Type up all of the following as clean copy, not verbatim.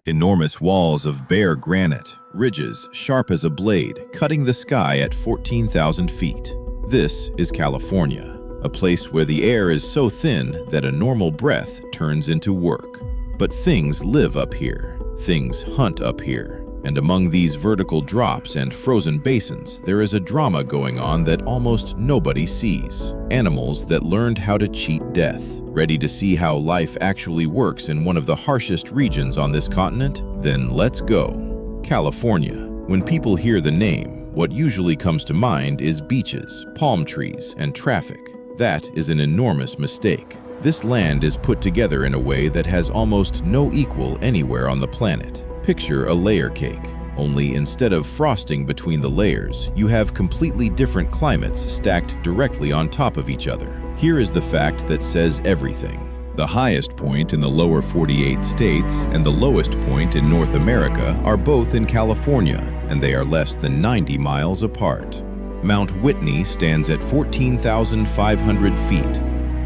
Enormous walls of bare granite, ridges sharp as a blade, cutting the sky at 14,000 feet. This is California, a place where the air is so thin that a normal breath turns into work. But things live up here. Things hunt up here. And among these vertical drops and frozen basins, there is a drama going on that almost nobody sees. Animals that learned how to cheat death. Ready to see how life actually works in one of the harshest regions on this continent? Then let's go. California. When people hear the name, what usually comes to mind is beaches, palm trees, and traffic. That is an enormous mistake. This land is put together in a way that has almost no equal anywhere on the planet. Picture a layer cake, only instead of frosting between the layers, you have completely different climates stacked directly on top of each other. Here is the fact that says everything. The highest point in the lower 48 states and the lowest point in North America are both in California, and they are less than 90 miles apart. Mount Whitney stands at 14,500 feet.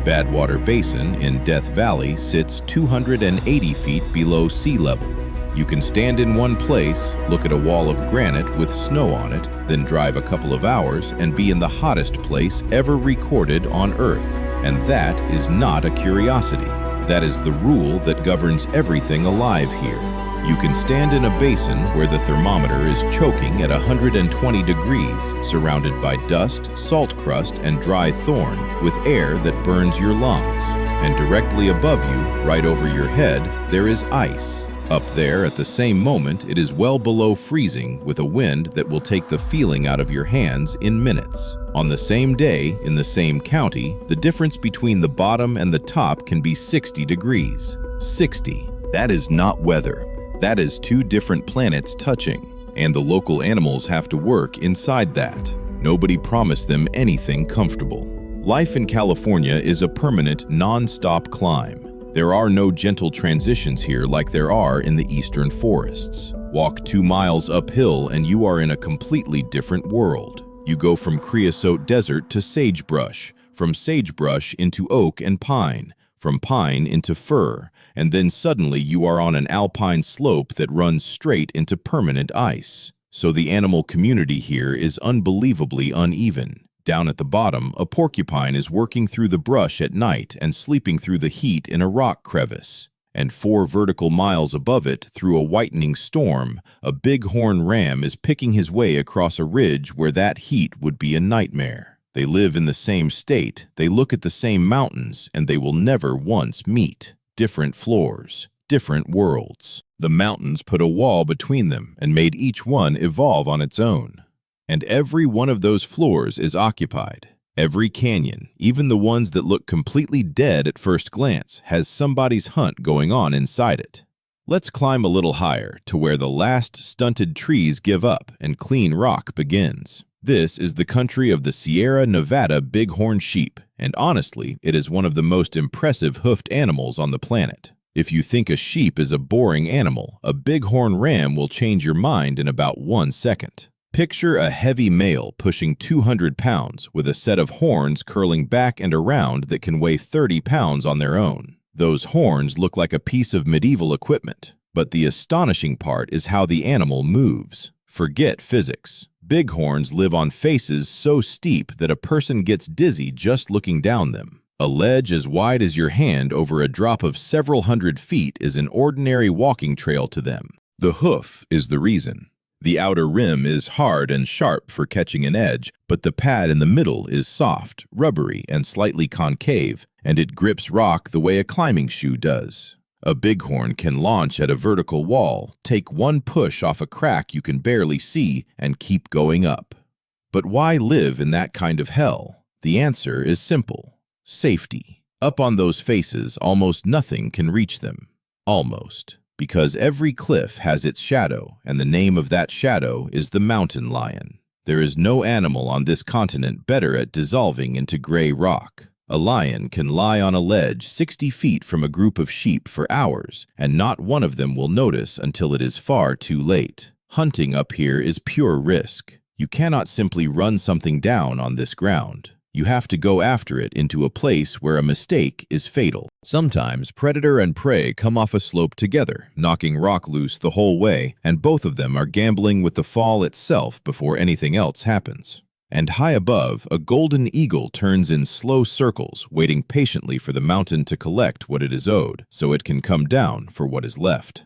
Badwater Basin in Death Valley sits 280 feet below sea level. You can stand in one place, look at a wall of granite with snow on it, then drive a couple of hours and be in the hottest place ever recorded on Earth. And that is not a curiosity. That is the rule that governs everything alive here. You can stand in a basin where the thermometer is choking at 120 degrees, surrounded by dust, salt crust, and dry thorn, with air that burns your lungs. And directly above you, right over your head, there is ice. Up there, at the same moment, it is well below freezing with a wind that will take the feeling out of your hands in minutes. On the same day, in the same county, the difference between the bottom and the top can be 60 degrees. 60. That is not weather. That is two different planets touching, and the local animals have to work inside that. Nobody promised them anything comfortable. Life in California is a permanent, non-stop climb. There are no gentle transitions here like there are in the eastern forests. Walk 2 miles uphill and you are in a completely different world. You go from creosote desert to sagebrush, from sagebrush into oak and pine, from pine into fir, and then suddenly you are on an alpine slope that runs straight into permanent ice. So the animal community here is unbelievably uneven. Down at the bottom, a porcupine is working through the brush at night and sleeping through the heat in a rock crevice. And 4 vertical miles above it, through a whitening storm, a bighorn ram is picking his way across a ridge where that heat would be a nightmare. They live in the same state, they look at the same mountains, and they will never once meet. Different floors, different worlds. The mountains put a wall between them and made each one evolve on its own. And every one of those floors is occupied. Every canyon, even the ones that look completely dead at first glance, has somebody's hunt going on inside it. Let's climb a little higher to where the last stunted trees give up and clean rock begins. This is the country of the Sierra Nevada bighorn sheep, and honestly, it is one of the most impressive hoofed animals on the planet. If you think a sheep is a boring animal, a bighorn ram will change your mind in about 1 second. Picture a heavy male pushing 200 pounds with a set of horns curling back and around that can weigh 30 pounds on their own. Those horns look like a piece of medieval equipment, but the astonishing part is how the animal moves. Forget physics. Bighorns live on faces so steep that a person gets dizzy just looking down them. A ledge as wide as your hand over a drop of several hundred feet is an ordinary walking trail to them. The hoof is the reason. The outer rim is hard and sharp for catching an edge, but the pad in the middle is soft, rubbery, and slightly concave, and it grips rock the way a climbing shoe does. A bighorn can launch at a vertical wall, take one push off a crack you can barely see, and keep going up. But why live in that kind of hell? The answer is simple. Safety. Up on those faces, almost nothing can reach them. Almost. Because every cliff has its shadow, and the name of that shadow is the mountain lion. There is no animal on this continent better at dissolving into gray rock. A lion can lie on a ledge 60 feet from a group of sheep for hours, and not one of them will notice until it is far too late. Hunting up here is pure risk. You cannot simply run something down on this ground. You have to go after it into a place where a mistake is fatal. Sometimes predator and prey come off a slope together, knocking rock loose the whole way, and both of them are gambling with the fall itself before anything else happens. And high above, a golden eagle turns in slow circles, waiting patiently for the mountain to collect what it is owed, so it can come down for what is left.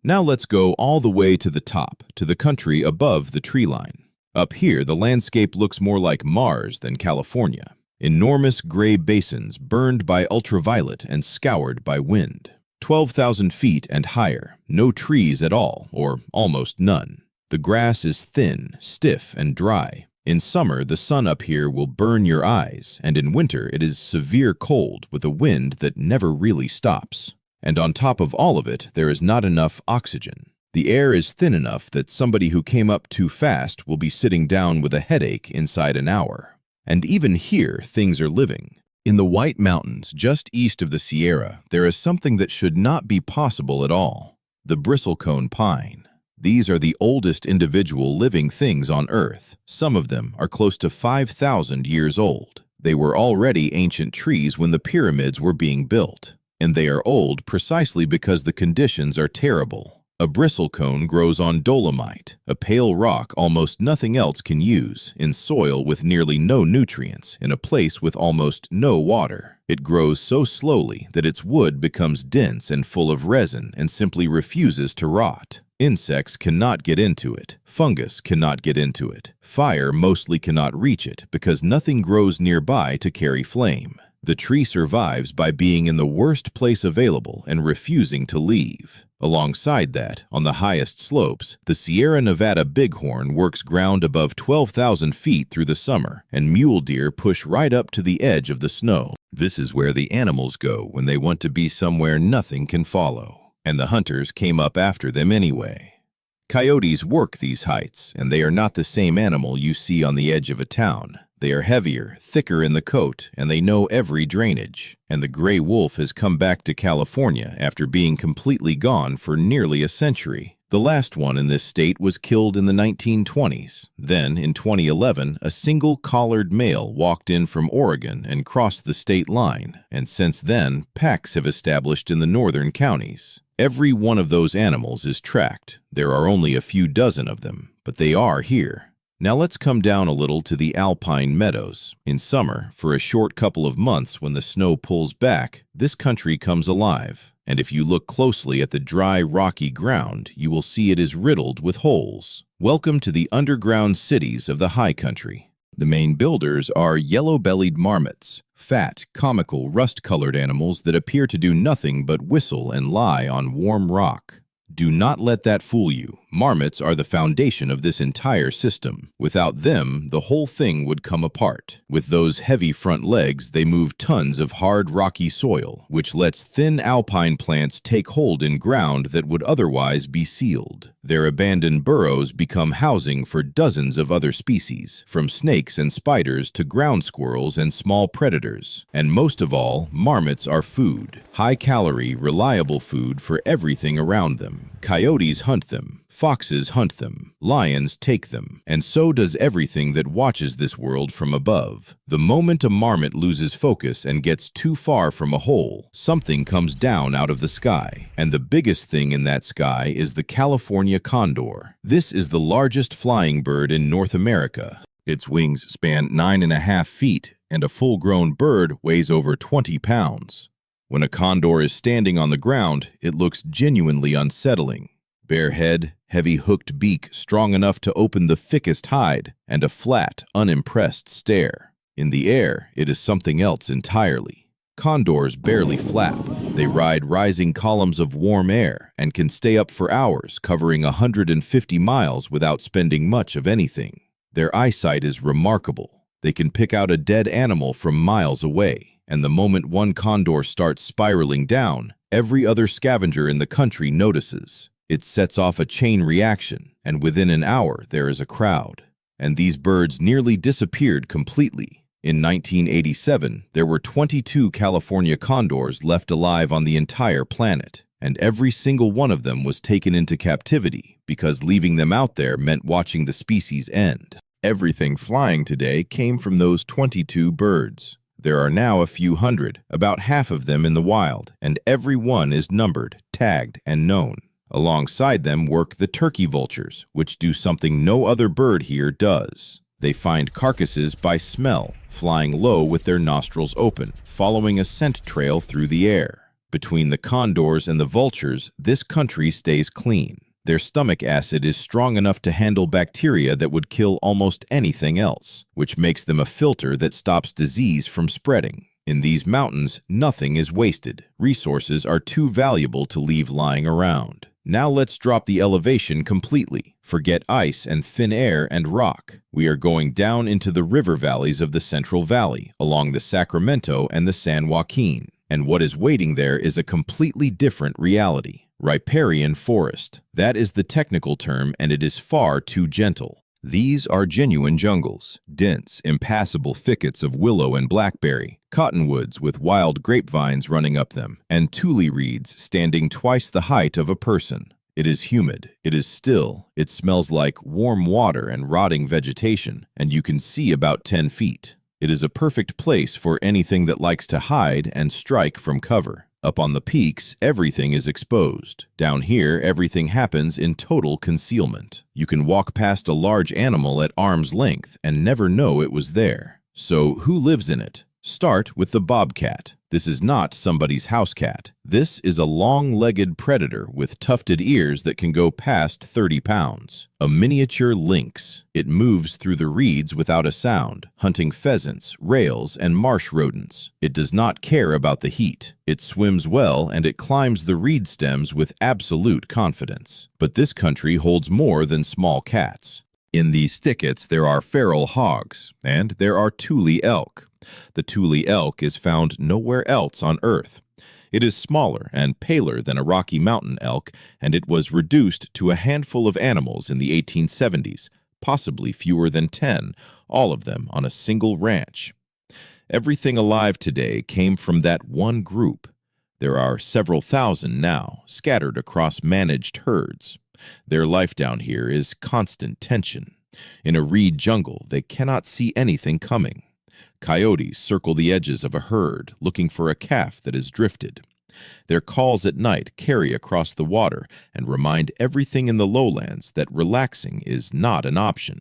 Now let's go all the way to the top, to the country above the tree line. Up here, the landscape looks more like Mars than California. Enormous gray basins burned by ultraviolet and scoured by wind. 12,000 feet and higher, no trees at all, or almost none. The grass is thin, stiff, and dry. In summer, the sun up here will burn your eyes, and in winter it is severe cold with a wind that never really stops. And on top of all of it, there is not enough oxygen. The air is thin enough that somebody who came up too fast will be sitting down with a headache inside an hour. And even here, things are living. In the White Mountains, just east of the Sierra, there is something that should not be possible at all: the bristlecone pine. These are the oldest individual living things on Earth. Some of them are close to 5,000 years old. They were already ancient trees when the pyramids were being built. And they are old precisely because the conditions are terrible. A bristlecone grows on dolomite, a pale rock almost nothing else can use, in soil with nearly no nutrients, in a place with almost no water. It grows so slowly that its wood becomes dense and full of resin and simply refuses to rot. Insects cannot get into it. Fungus cannot get into it. Fire mostly cannot reach it because nothing grows nearby to carry flame. The tree survives by being in the worst place available and refusing to leave. Alongside that, on the highest slopes, the Sierra Nevada bighorn works ground above 12,000 feet through the summer, and mule deer push right up to the edge of the snow. This is where the animals go when they want to be somewhere nothing can follow, and the hunters came up after them anyway. Coyotes work these heights, and they are not the same animal you see on the edge of a town. They are heavier, thicker in the coat, and they know every drainage. And the gray wolf has come back to California after being completely gone for nearly a century. The last one in this state was killed in the 1920s. Then, in 2011, a single collared male walked in from Oregon and crossed the state line. And since then, packs have established in the northern counties. Every one of those animals is tracked. There are only a few dozen of them, but they are here. Now let's come down a little to the alpine meadows. In summer, for a short couple of months when the snow pulls back, this country comes alive. And if you look closely at the dry, rocky ground, you will see it is riddled with holes. Welcome to the underground cities of the high country. The main builders are yellow-bellied marmots, fat, comical, rust-colored animals that appear to do nothing but whistle and lie on warm rock. Do not let that fool you. Marmots are the foundation of this entire system. Without them, the whole thing would come apart. With those heavy front legs, they move tons of hard, rocky soil, which lets thin alpine plants take hold in ground that would otherwise be sealed. Their abandoned burrows become housing for dozens of other species, from snakes and spiders to ground squirrels and small predators. And most of all, marmots are food. High-calorie, reliable food for everything around them. Coyotes hunt them. Foxes hunt them, lions take them, and so does everything that watches this world from above. The moment a marmot loses focus and gets too far from a hole, something comes down out of the sky. And the biggest thing in that sky is the California condor. This is the largest flying bird in North America. Its wings span 9.5 feet, and a full-grown bird weighs over 20 pounds. When a condor is standing on the ground, it looks genuinely unsettling. Bare head, heavy hooked beak strong enough to open the thickest hide, and a flat, unimpressed stare. In the air, it is something else entirely. Condors barely flap. They ride rising columns of warm air and can stay up for hours, covering 150 miles without spending much of anything. Their eyesight is remarkable. They can pick out a dead animal from miles away, and the moment one condor starts spiraling down, every other scavenger in the country notices. It sets off a chain reaction, and within an hour there is a crowd. And these birds nearly disappeared completely. In 1987, there were 22 California condors left alive on the entire planet, and every single one of them was taken into captivity because leaving them out there meant watching the species end. Everything flying today came from those 22 birds. There are now a few hundred, about half of them in the wild, and every one is numbered, tagged, and known. Alongside them work the turkey vultures, which do something no other bird here does. They find carcasses by smell, flying low with their nostrils open, following a scent trail through the air. Between the condors and the vultures, this country stays clean. Their stomach acid is strong enough to handle bacteria that would kill almost anything else, which makes them a filter that stops disease from spreading. In these mountains, nothing is wasted. Resources are too valuable to leave lying around. Now let's drop the elevation completely. Forget ice and thin air and rock. We are going down into the river valleys of the Central Valley, along the Sacramento and the San Joaquin. And what is waiting there is a completely different reality. Riparian forest. That is the technical term, and it is far too gentle. These are genuine jungles, dense, impassable thickets of willow and blackberry, cottonwoods with wild grapevines running up them, and tule reeds standing twice the height of a person. It is humid, it is still, it smells like warm water and rotting vegetation, and you can see about 10 feet. It is a perfect place for anything that likes to hide and strike from cover. Up on the peaks, everything is exposed. Down here, everything happens in total concealment. You can walk past a large animal at arm's length and never know it was there. So who lives in it? Start with the bobcat. This is not somebody's house cat. This is a long-legged predator with tufted ears that can go past 30 pounds. A miniature lynx. It moves through the reeds without a sound, hunting pheasants, rails, and marsh rodents. It does not care about the heat. It swims well and it climbs the reed stems with absolute confidence. But this country holds more than small cats. In these thickets, there are feral hogs, and there are tule elk. The tule elk is found nowhere else on Earth. It is smaller and paler than a Rocky Mountain elk, and it was reduced to a handful of animals in the 1870s, possibly fewer than 10, all of them on a single ranch. Everything alive today came from that one group. There are several thousand now, scattered across managed herds. Their life down here is constant tension. In a reed jungle, they cannot see anything coming. Coyotes circle the edges of a herd, looking for a calf that has drifted. Their calls at night carry across the water and remind everything in the lowlands that relaxing is not an option.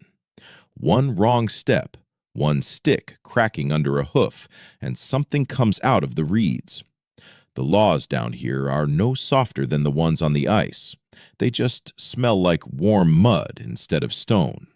One wrong step, one stick cracking under a hoof, and something comes out of the reeds. The laws down here are no softer than the ones on the ice. They just smell like warm mud instead of stone.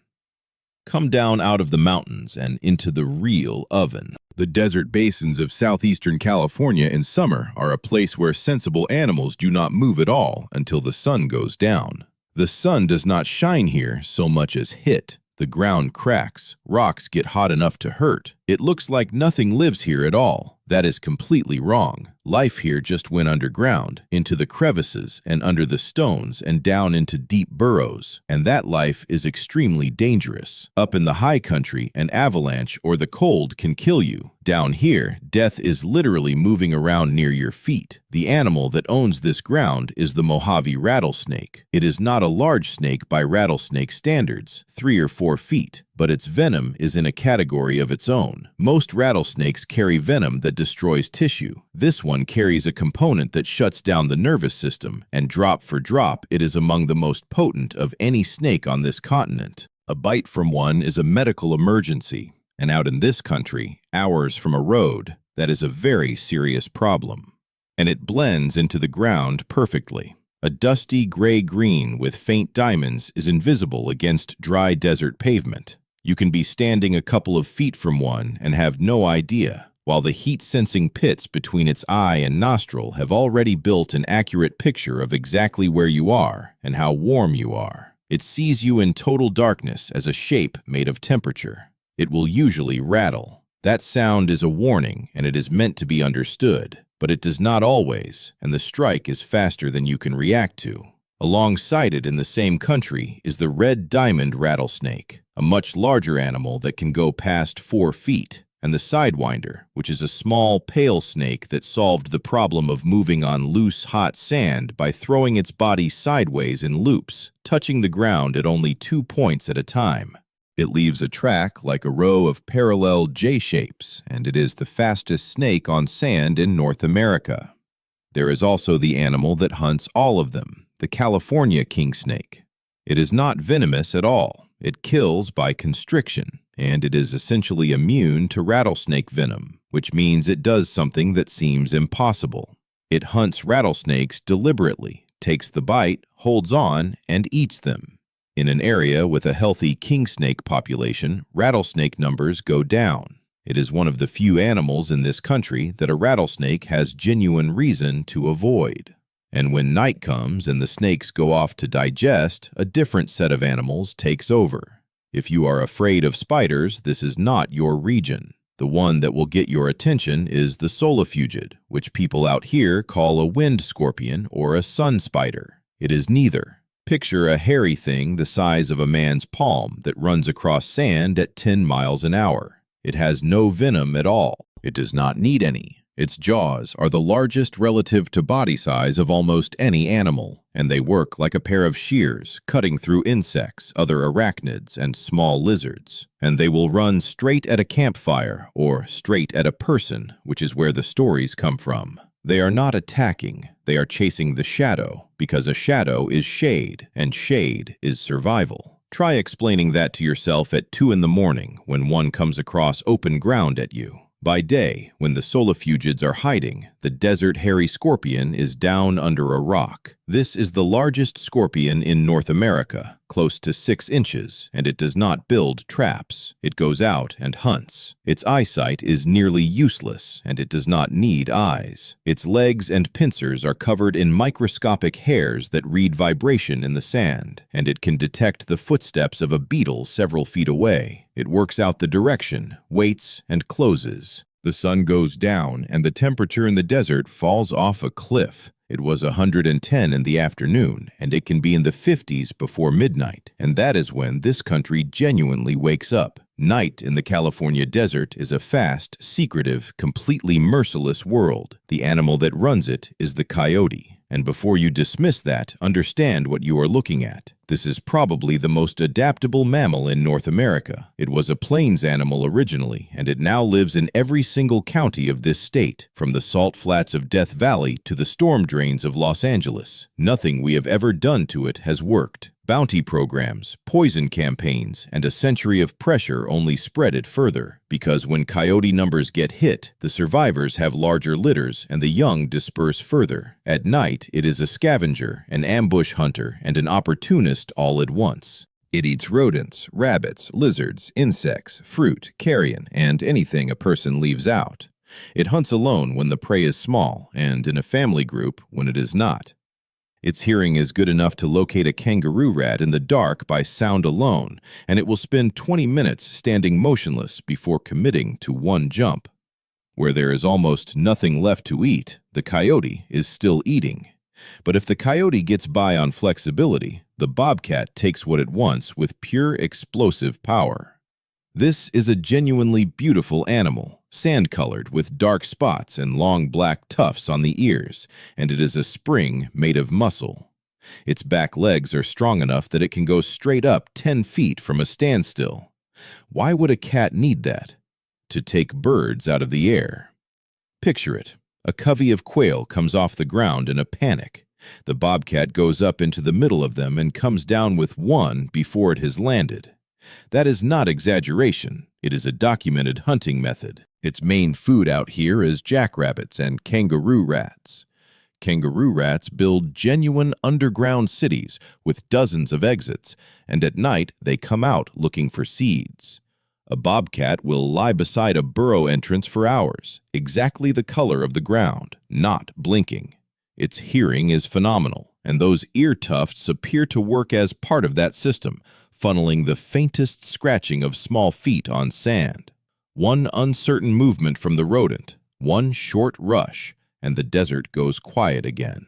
Come down out of the mountains and into the real oven. The desert basins of southeastern California in summer are a place where sensible animals do not move at all until the sun goes down. The sun does not shine here so much as hit. The ground cracks, rocks get hot enough to hurt. It looks like nothing lives here at all. That is completely wrong. Life here just went underground, into the crevices and under the stones and down into deep burrows, and that life is extremely dangerous. Up in the high country, an avalanche or the cold can kill you. Down here, death is literally moving around near your feet. The animal that owns this ground is the Mojave rattlesnake. It is not a large snake by rattlesnake standards, 3 or 4 feet, but its venom is in a category of its own. Most rattlesnakes carry venom that destroys tissue. This one carries a component that shuts down the nervous system, and drop for drop, it is among the most potent of any snake on this continent. A bite from one is a medical emergency, and out in this country, hours from a road, that is a very serious problem. And it blends into the ground perfectly. A dusty gray-green with faint diamonds is invisible against dry desert pavement. You can be standing a couple of feet from one and have no idea, while the heat-sensing pits between its eye and nostril have already built an accurate picture of exactly where you are and how warm you are. It sees you in total darkness as a shape made of temperature. It will usually rattle. That sound is a warning, and it is meant to be understood, but it does not always, and the strike is faster than you can react to. Alongside it in the same country is the red diamond rattlesnake, a much larger animal that can go past 4 feet, and the sidewinder, which is a small, pale snake that solved the problem of moving on loose, hot sand by throwing its body sideways in loops, touching the ground at only 2 points at a time. It leaves a track like a row of parallel J-shapes, and it is the fastest snake on sand in North America. There is also the animal that hunts all of them, the California king snake. It is not venomous at all. It kills by constriction, and it is essentially immune to rattlesnake venom, which means it does something that seems impossible. It hunts rattlesnakes deliberately, takes the bite, holds on, and eats them. In an area with a healthy king snake population, rattlesnake numbers go down. It is one of the few animals in this country that a rattlesnake has genuine reason to avoid. And when night comes and the snakes go off to digest, a different set of animals takes over. If you are afraid of spiders, this is not your region. The one that will get your attention is the solifugid, which people out here call a wind scorpion or a sun spider. It is neither. Picture a hairy thing the size of a man's palm that runs across sand at 10 miles an hour. It has no venom at all. It does not need any. Its jaws are the largest relative to body size of almost any animal, and they work like a pair of shears, cutting through insects, other arachnids, and small lizards. And they will run straight at a campfire or straight at a person, which is where the stories come from. They are not attacking, they are chasing the shadow, because a shadow is shade, and shade is survival. Try explaining that to yourself at 2 in the morning when one comes across open ground at you. By day, when the solifugids are hiding, the desert hairy scorpion is down under a rock. This is the largest scorpion in North America, close to 6 inches, and it does not build traps. It goes out and hunts. Its eyesight is nearly useless, and it does not need eyes. Its legs and pincers are covered in microscopic hairs that read vibration in the sand, and it can detect the footsteps of a beetle several feet away. It works out the direction, waits, and closes. The sun goes down, and the temperature in the desert falls off a cliff. It was 110 in the afternoon, and it can be in the 50s before midnight, and that is when this country genuinely wakes up. Night in the California desert is a fast, secretive, completely merciless world. The animal that runs it is the coyote. And before you dismiss that, understand what you are looking at. This is probably the most adaptable mammal in North America. It was a plains animal originally, and it now lives in every single county of this state, from the salt flats of Death Valley to the storm drains of Los Angeles. Nothing we have ever done to it has worked. Bounty programs, poison campaigns, and a century of pressure only spread it further, because when coyote numbers get hit, the survivors have larger litters and the young disperse further. At night, it is a scavenger, an ambush hunter, and an opportunist all at once. It eats rodents, rabbits, lizards, insects, fruit, carrion, and anything a person leaves out. It hunts alone when the prey is small, and in a family group when it is not. Its hearing is good enough to locate a kangaroo rat in the dark by sound alone, and it will spend 20 minutes standing motionless before committing to one jump. Where there is almost nothing left to eat, the coyote is still eating. But if the coyote gets by on flexibility, the bobcat takes what it wants with pure explosive power. This is a genuinely beautiful animal, sand-colored with dark spots and long black tufts on the ears, and it is a spring made of muscle. Its back legs are strong enough that it can go straight up 10 feet from a standstill. Why would a cat need that? To take birds out of the air. Picture it. A covey of quail comes off the ground in a panic. The bobcat goes up into the middle of them and comes down with one before it has landed. That is not exaggeration. It is a documented hunting method. Its main food out here is jackrabbits and kangaroo rats. Kangaroo rats build genuine underground cities with dozens of exits, and at night they come out looking for seeds. A bobcat will lie beside a burrow entrance for hours, exactly the color of the ground, not blinking. Its hearing is phenomenal, and those ear tufts appear to work as part of that system, funneling the faintest scratching of small feet on sand. One uncertain movement from the rodent, one short rush, and the desert goes quiet again.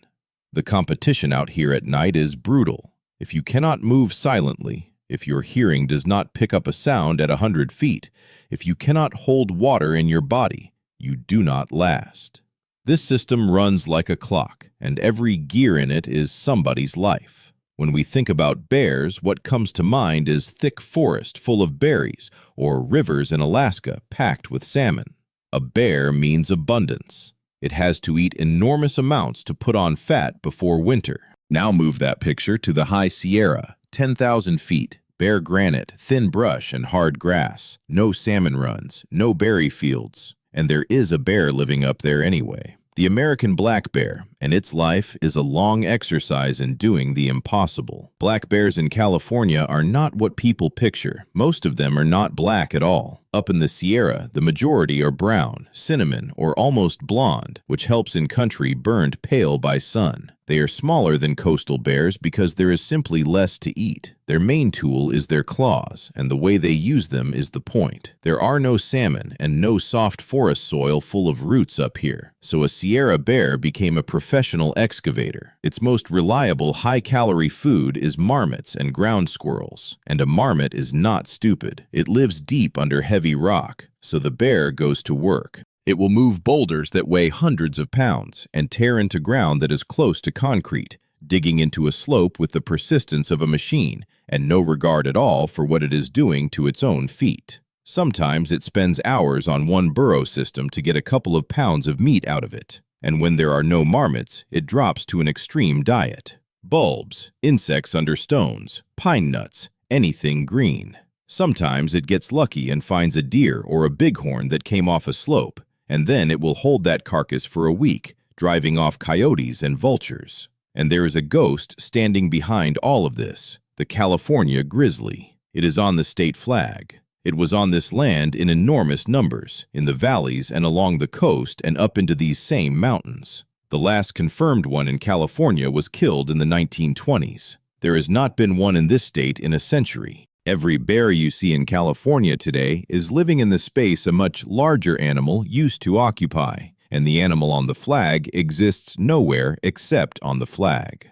The competition out here at night is brutal. If you cannot move silently, if your hearing does not pick up a sound at 100 feet, if you cannot hold water in your body, you do not last. This system runs like a clock, and every gear in it is somebody's life. When we think about bears, what comes to mind is thick forest full of berries or rivers in Alaska packed with salmon. A bear means abundance. It has to eat enormous amounts to put on fat before winter. Now move that picture to the high Sierra, 10,000 feet, bare granite, thin brush, and hard grass. No salmon runs, no berry fields, and there is a bear living up there anyway. The American black bear, and its life is a long exercise in doing the impossible. Black bears in California are not what people picture. Most of them are not black at all. Up in the Sierra, the majority are brown, cinnamon, or almost blonde, which helps in country burned pale by sun. They are smaller than coastal bears because there is simply less to eat. Their main tool is their claws, and the way they use them is the point. There are no salmon and no soft forest soil full of roots up here, so a Sierra bear became a professional excavator. Its most reliable high-calorie food is marmots and ground squirrels, and a marmot is not stupid. It lives deep under heavy rock, so the bear goes to work. It will move boulders that weigh hundreds of pounds and tear into ground that is close to concrete, digging into a slope with the persistence of a machine and no regard at all for what it is doing to its own feet. Sometimes it spends hours on one burrow system to get a couple of pounds of meat out of it, and when there are no marmots, it drops to an extreme diet. Bulbs, insects under stones, pine nuts, anything green. Sometimes it gets lucky and finds a deer or a bighorn that came off a slope, and then it will hold that carcass for a week, driving off coyotes and vultures. And there is a ghost standing behind all of this, the California grizzly. It is on the state flag. It was on this land in enormous numbers, in the valleys and along the coast and up into these same mountains. The last confirmed one in California was killed in the 1920s. There has not been one in this state in a century. Every bear you see in California today is living in the space a much larger animal used to occupy, and the animal on the flag exists nowhere except on the flag.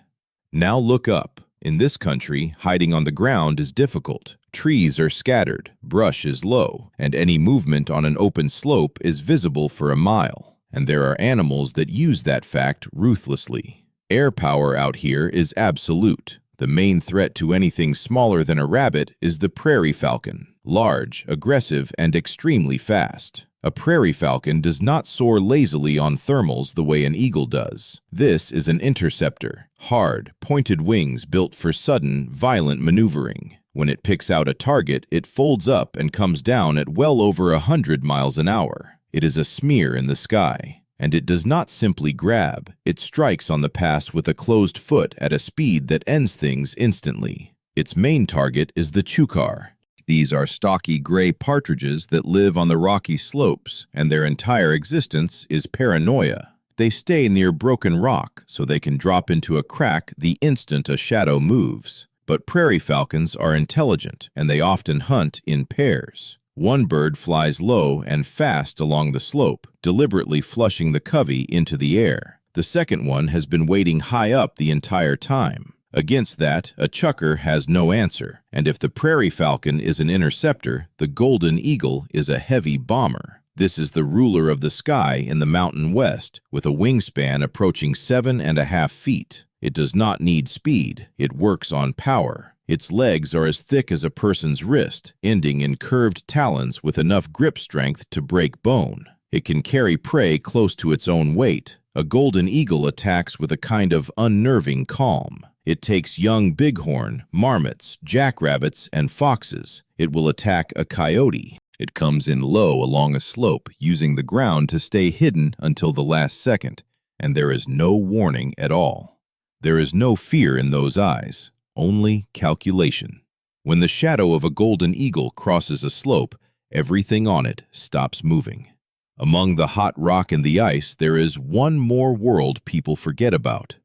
Now look up. In this country, hiding on the ground is difficult. Trees are scattered, brush is low, and any movement on an open slope is visible for a mile. And there are animals that use that fact ruthlessly. Air power out here is absolute. The main threat to anything smaller than a rabbit is the prairie falcon, large, aggressive, and extremely fast. A prairie falcon does not soar lazily on thermals the way an eagle does. This is an interceptor, hard, pointed wings built for sudden, violent maneuvering. When it picks out a target, it folds up and comes down at well over 100 miles an hour. It is a smear in the sky. And it does not simply grab, it strikes on the pass with a closed foot at a speed that ends things instantly. Its main target is the chukar. These are stocky gray partridges that live on the rocky slopes, and their entire existence is paranoia. They stay near broken rock so they can drop into a crack the instant a shadow moves. But prairie falcons are intelligent, and they often hunt in pairs. One bird flies low and fast along the slope, deliberately flushing the covey into the air. The second one has been waiting high up the entire time. Against that, a chukar has no answer, and if the prairie falcon is an interceptor, the golden eagle is a heavy bomber. This is the ruler of the sky in the Mountain West, with a wingspan approaching 7.5 feet. It does not need speed, it works on power. Its legs are as thick as a person's wrist, ending in curved talons with enough grip strength to break bone. It can carry prey close to its own weight. A golden eagle attacks with a kind of unnerving calm. It takes young bighorn, marmots, jackrabbits, and foxes. It will attack a coyote. It comes in low along a slope, using the ground to stay hidden until the last second, and there is no warning at all. There is no fear in those eyes. Only calculation. When the shadow of a golden eagle crosses a slope, everything on it stops moving. Among the hot rock and the ice, there is one more world people forget about: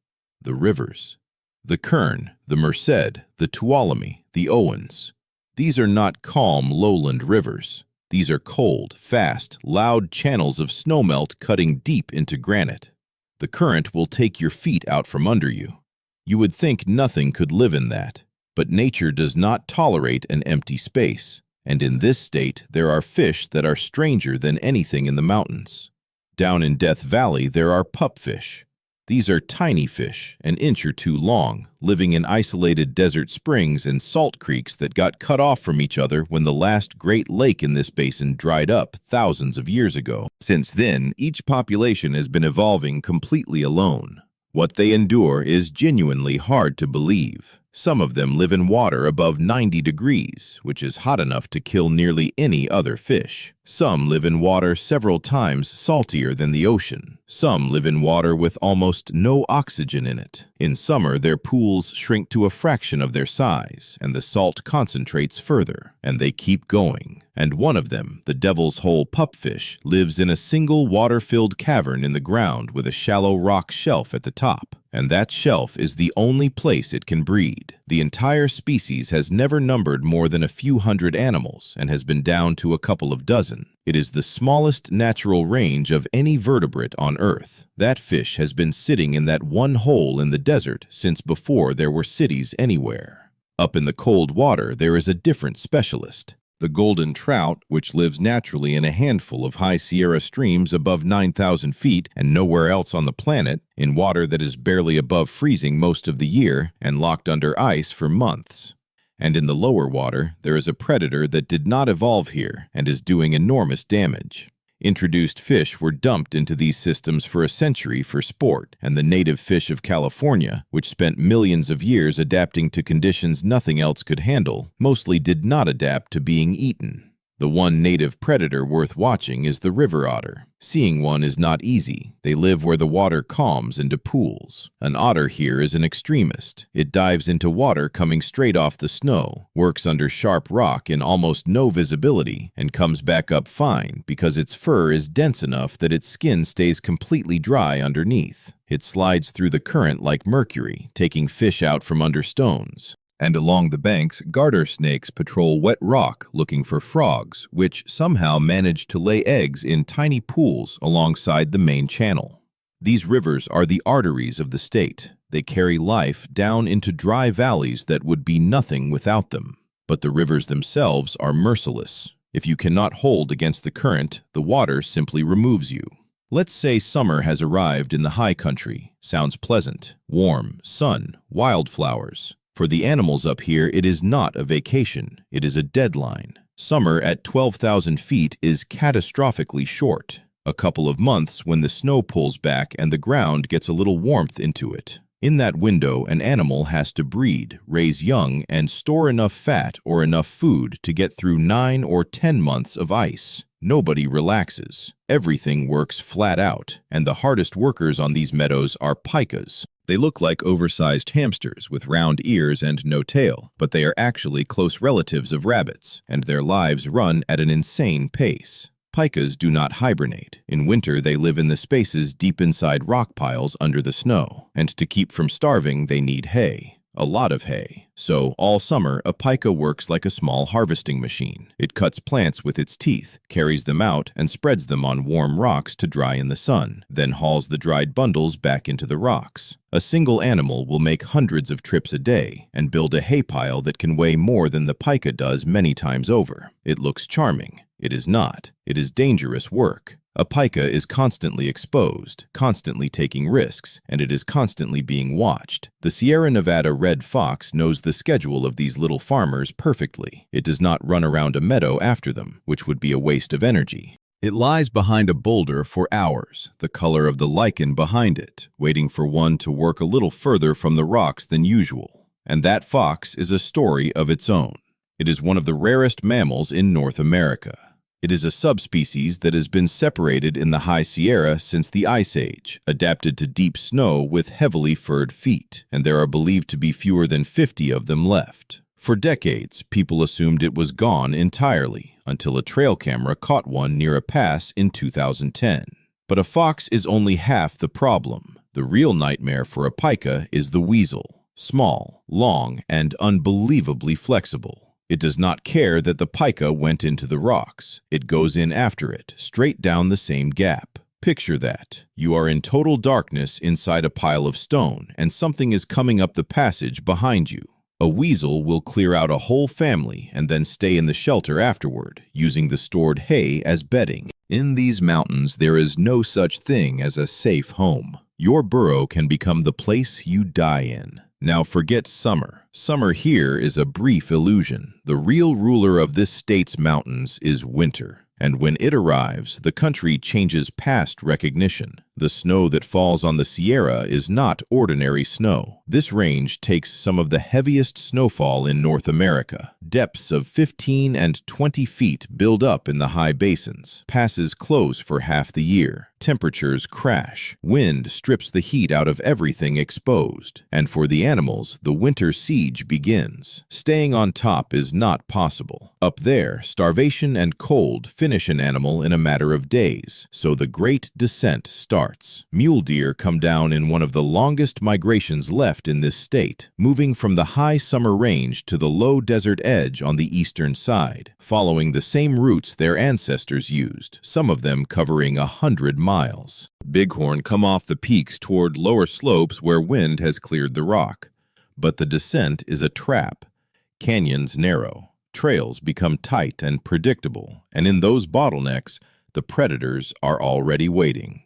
the rivers. The Kern, the Merced, the Tuolumne, the Owens. These are not calm lowland rivers. These are cold, fast, loud channels of snowmelt cutting deep into granite. The current will take your feet out from under you. You would think nothing could live in that, but nature does not tolerate an empty space, and in this state there are fish that are stranger than anything in the mountains. Down in Death Valley there are pupfish. These are tiny fish, an inch or two long, living in isolated desert springs and salt creeks that got cut off from each other when the last great lake in this basin dried up thousands of years ago. Since then, each population has been evolving completely alone. What they endure is genuinely hard to believe. Some of them live in water above 90 degrees, which is hot enough to kill nearly any other fish. Some live in water several times saltier than the ocean. Some live in water with almost no oxygen in it. In summer, their pools shrink to a fraction of their size, and the salt concentrates further, and they keep going. And one of them, the devil's hole pupfish, lives in a single water-filled cavern in the ground with a shallow rock shelf at the top. And that shelf is the only place it can breed. The entire species has never numbered more than a few hundred animals and has been down to a couple of dozen. It is the smallest natural range of any vertebrate on Earth. That fish has been sitting in that one hole in the desert since before there were cities anywhere. Up in the cold water, there is a different specialist. The golden trout, which lives naturally in a handful of high Sierra streams above 9,000 feet and nowhere else on the planet, in water that is barely above freezing most of the year and locked under ice for months. And in the lower water, there is a predator that did not evolve here and is doing enormous damage. Introduced fish were dumped into these systems for a century for sport, and the native fish of California, which spent millions of years adapting to conditions nothing else could handle, mostly did not adapt to being eaten. The one native predator worth watching is the river otter. Seeing one is not easy. They live where the water calms into pools. An otter here is an extremist. It dives into water coming straight off the snow, works under sharp rock in almost no visibility, and comes back up fine because its fur is dense enough that its skin stays completely dry underneath. It slides through the current like mercury, taking fish out from under stones. And along the banks, garter snakes patrol wet rock looking for frogs, which somehow manage to lay eggs in tiny pools alongside the main channel. These rivers are the arteries of the state. They carry life down into dry valleys that would be nothing without them. But the rivers themselves are merciless. If you cannot hold against the current, the water simply removes you. Let's say summer has arrived in the high country. Sounds pleasant, warm, sun, wildflowers. For the animals up here, it is not a vacation, it is a deadline. Summer at 12,000 feet is catastrophically short. A couple of months when the snow pulls back and the ground gets a little warmth into it. In that window, an animal has to breed, raise young, and store enough fat or enough food to get through 9 or 10 months of ice. Nobody relaxes. Everything works flat out, and the hardest workers on these meadows are pikas. They look like oversized hamsters with round ears and no tail, but they are actually close relatives of rabbits, and their lives run at an insane pace. Pikas do not hibernate. In winter, they live in the spaces deep inside rock piles under the snow, and to keep from starving, they need hay. A lot of hay. So, all summer, a pika works like a small harvesting machine. It cuts plants with its teeth, carries them out, and spreads them on warm rocks to dry in the sun, then hauls the dried bundles back into the rocks. A single animal will make hundreds of trips a day and build a hay pile that can weigh more than the pika does many times over. It looks charming. It is not. It is dangerous work. A pika is constantly exposed, constantly taking risks, and it is constantly being watched. The Sierra Nevada red fox knows the schedule of these little farmers perfectly. It does not run around a meadow after them, which would be a waste of energy. It lies behind a boulder for hours, the color of the lichen behind it, waiting for one to work a little further from the rocks than usual. And that fox is a story of its own. It is one of the rarest mammals in North America. It is a subspecies that has been separated in the High Sierra since the Ice Age, adapted to deep snow with heavily furred feet, and there are believed to be fewer than 50 of them left. For decades, people assumed it was gone entirely, until a trail camera caught one near a pass in 2010. But a fox is only half the problem. The real nightmare for a pika is the weasel. Small, long, and unbelievably flexible. It does not care that the pika went into the rocks. It goes in after it, straight down the same gap. Picture that. You are in total darkness inside a pile of stone, and something is coming up the passage behind you. A weasel will clear out a whole family and then stay in the shelter afterward, using the stored hay as bedding. In these mountains, there is no such thing as a safe home. Your burrow can become the place you die in. Now forget summer. Summer here is a brief illusion. The real ruler of this state's mountains is winter. And when it arrives, the country changes past recognition. The snow that falls on the Sierra is not ordinary snow. This range takes some of the heaviest snowfall in North America. Depths of 15 and 20 feet build up in the high basins. Passes close for half the year. Temperatures crash. Wind strips the heat out of everything exposed. And for the animals, the winter siege begins. Staying on top is not possible. Up there, starvation and cold finish an animal in a matter of days. So the great descent starts. Mule deer come down in one of the longest migrations left in this state, moving from the high summer range to the low desert edge on the eastern side, following the same routes their ancestors used, some of them covering 100 miles. Bighorn come off the peaks toward lower slopes where wind has cleared the rock. But the descent is a trap. Canyons narrow. Trails become tight and predictable, and in those bottlenecks, the predators are already waiting.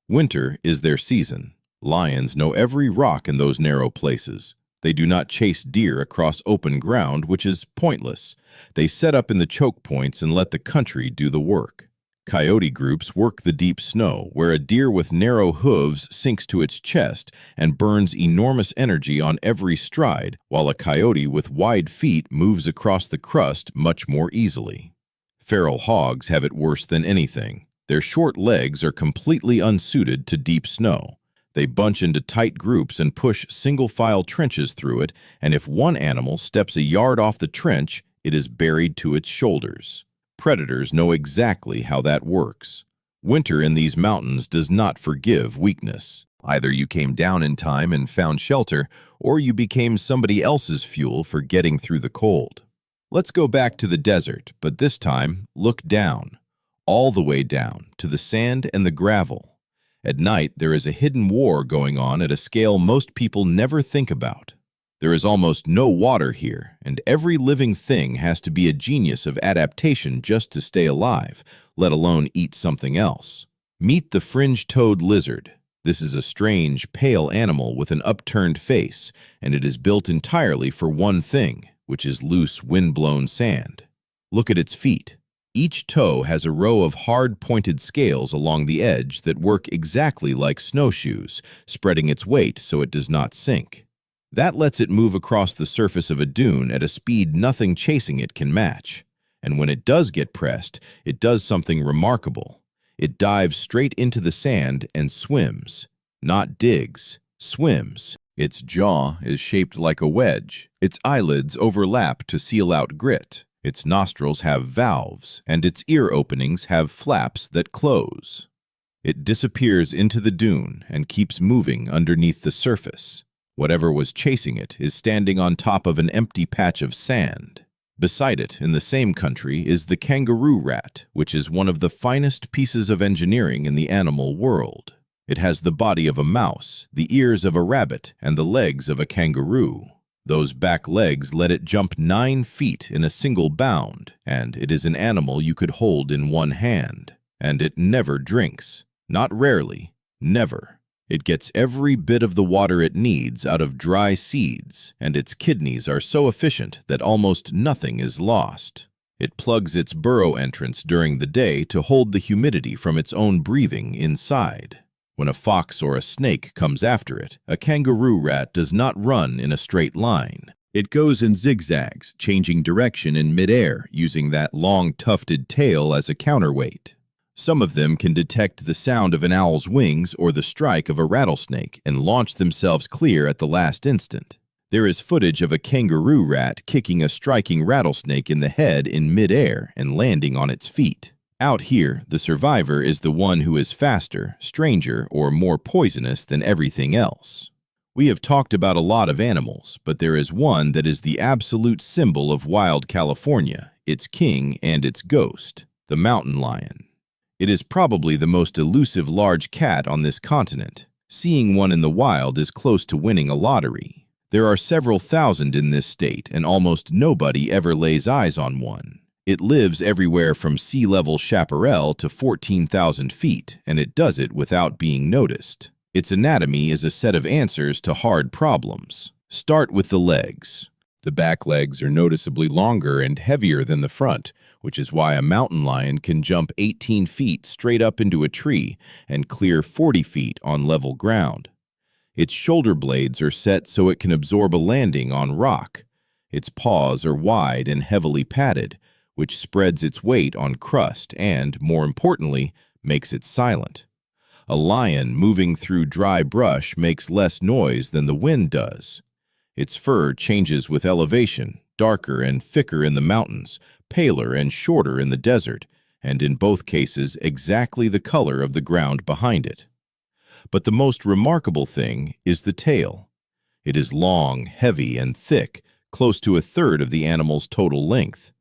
Winter is their season. Lions know every rock in those narrow places. They do not chase deer across open ground, which is pointless. They set up in the choke points and let the country do the work. Coyote groups work the deep snow, where a deer with narrow hooves sinks to its chest and burns enormous energy on every stride, while a coyote with wide feet moves across the crust much more easily. Feral hogs have it worse than anything. Their short legs are completely unsuited to deep snow. They bunch into tight groups and push single-file trenches through it, and if one animal steps a yard off the trench, it is buried to its shoulders. Predators know exactly how that works. Winter in these mountains does not forgive weakness. Either you came down in time and found shelter, or you became somebody else's fuel for getting through the cold. Let's go back to the desert, but this time, look down. All the way down, to the sand and the gravel. At night, there is a hidden war going on at a scale most people never think about. There is almost no water here, and every living thing has to be a genius of adaptation just to stay alive, let alone eat something else. Meet the fringe-toed lizard. This is a strange, pale animal with an upturned face, and it is built entirely for one thing, which is loose, wind-blown sand. Look at its feet. Each toe has a row of hard, pointed scales along the edge that work exactly like snowshoes, spreading its weight so it does not sink. That lets it move across the surface of a dune at a speed nothing chasing it can match. And when it does get pressed, it does something remarkable. It dives straight into the sand and swims. Not digs, swims. Its jaw is shaped like a wedge. Its eyelids overlap to seal out grit. Its nostrils have valves, and its ear openings have flaps that close. It disappears into the dune and keeps moving underneath the surface. Whatever was chasing it is standing on top of an empty patch of sand. Beside it, in the same country, is the kangaroo rat, which is one of the finest pieces of engineering in the animal world. It has the body of a mouse, the ears of a rabbit, and the legs of a kangaroo. Those back legs let it jump 9 feet in a single bound, and it is an animal you could hold in one hand. And it never drinks. Not rarely. Never. It gets every bit of the water it needs out of dry seeds, and its kidneys are so efficient that almost nothing is lost. It plugs its burrow entrance during the day to hold the humidity from its own breathing inside. When a fox or a snake comes after it, a kangaroo rat does not run in a straight line. It goes in zigzags, changing direction in midair, using that long tufted tail as a counterweight. Some of them can detect the sound of an owl's wings or the strike of a rattlesnake and launch themselves clear at the last instant. There is footage of a kangaroo rat kicking a striking rattlesnake in the head in midair and landing on its feet. Out here, the survivor is the one who is faster, stranger, or more poisonous than everything else. We have talked about a lot of animals, but there is one that is the absolute symbol of wild California, its king and its ghost, the mountain lion. It is probably the most elusive large cat on this continent. Seeing one in the wild is close to winning a lottery. There are several thousand in this state, and almost nobody ever lays eyes on one. It lives everywhere from sea level chaparral to 14,000 feet, and it does it without being noticed. Its anatomy is a set of answers to hard problems. Start with the legs. The back legs are noticeably longer and heavier than the front, which is why a mountain lion can jump 18 feet straight up into a tree and clear 40 feet on level ground. Its shoulder blades are set so it can absorb a landing on rock. Its paws are wide and heavily padded, which spreads its weight on crust and, more importantly, makes it silent. A lion moving through dry brush makes less noise than the wind does. Its fur changes with elevation, darker and thicker in the mountains, paler and shorter in the desert, and in both cases exactly the color of the ground behind it. But the most remarkable thing is the tail. It is long, heavy, and thick, close to a third of the animal's total length.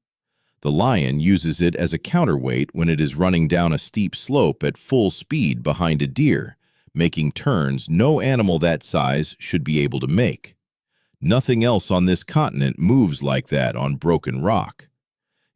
The lion uses it as a counterweight when it is running down a steep slope at full speed behind a deer, making turns no animal that size should be able to make. Nothing else on this continent moves like that on broken rock.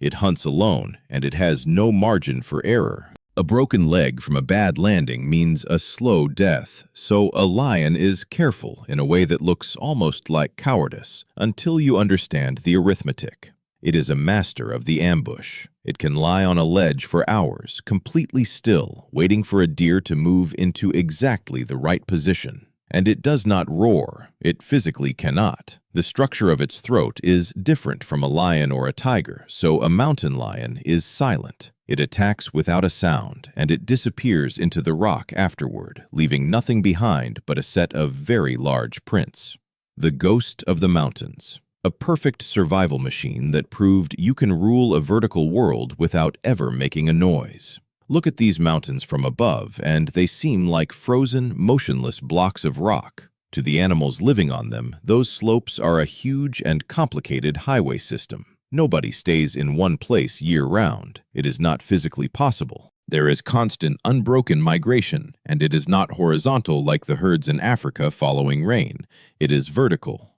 It hunts alone, and it has no margin for error. A broken leg from a bad landing means a slow death, so a lion is careful in a way that looks almost like cowardice, until you understand the arithmetic. It is a master of the ambush. It can lie on a ledge for hours, completely still, waiting for a deer to move into exactly the right position. And it does not roar. It physically cannot. The structure of its throat is different from a lion or a tiger, so a mountain lion is silent. It attacks without a sound, and it disappears into the rock afterward, leaving nothing behind but a set of very large prints. The ghost of the mountains. A perfect survival machine that proved you can rule a vertical world without ever making a noise. Look at these mountains from above, and they seem like frozen, motionless blocks of rock. To the animals living on them, those slopes are a huge and complicated highway system. Nobody stays in one place year-round. It is not physically possible. There is constant, unbroken migration, and it is not horizontal like the herds in Africa following rain. It is vertical.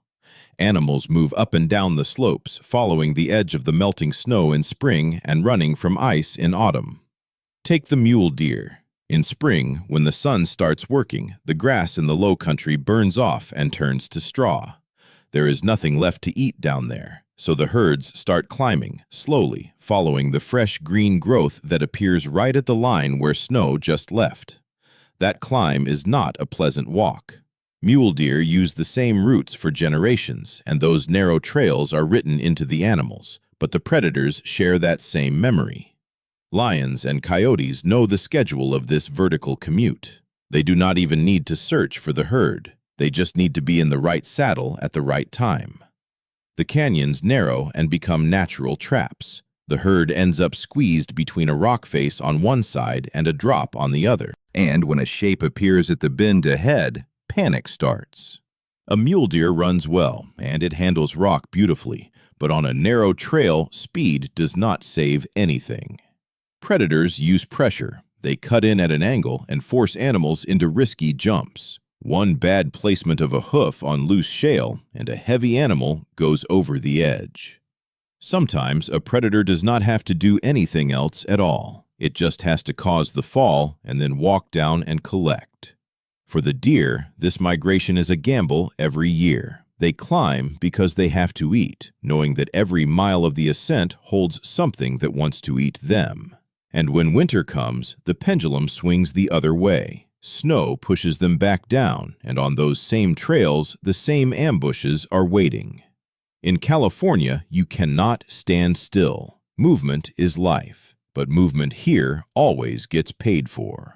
Animals move up and down the slopes, following the edge of the melting snow in spring and running from ice in autumn. Take the mule deer. In spring, when the sun starts working, the grass in the low country burns off and turns to straw. There is nothing left to eat down there, so the herds start climbing, slowly, following the fresh green growth that appears right at the line where snow just left. That climb is not a pleasant walk. Mule deer use the same routes for generations, and those narrow trails are written into the animals, but the predators share that same memory. Lions and coyotes know the schedule of this vertical commute. They do not even need to search for the herd. They just need to be in the right saddle at the right time. The canyons narrow and become natural traps. The herd ends up squeezed between a rock face on one side and a drop on the other. And when a shape appears at the bend ahead, panic starts. A mule deer runs well, and it handles rock beautifully, but on a narrow trail, speed does not save anything. Predators use pressure. They cut in at an angle and force animals into risky jumps. One bad placement of a hoof on loose shale, and a heavy animal goes over the edge. Sometimes a predator does not have to do anything else at all. It just has to cause the fall and then walk down and collect. For the deer, this migration is a gamble every year. They climb because they have to eat, knowing that every mile of the ascent holds something that wants to eat them. And when winter comes, the pendulum swings the other way. Snow pushes them back down, and on those same trails, the same ambushes are waiting. In California, you cannot stand still. Movement is life, but movement here always gets paid for.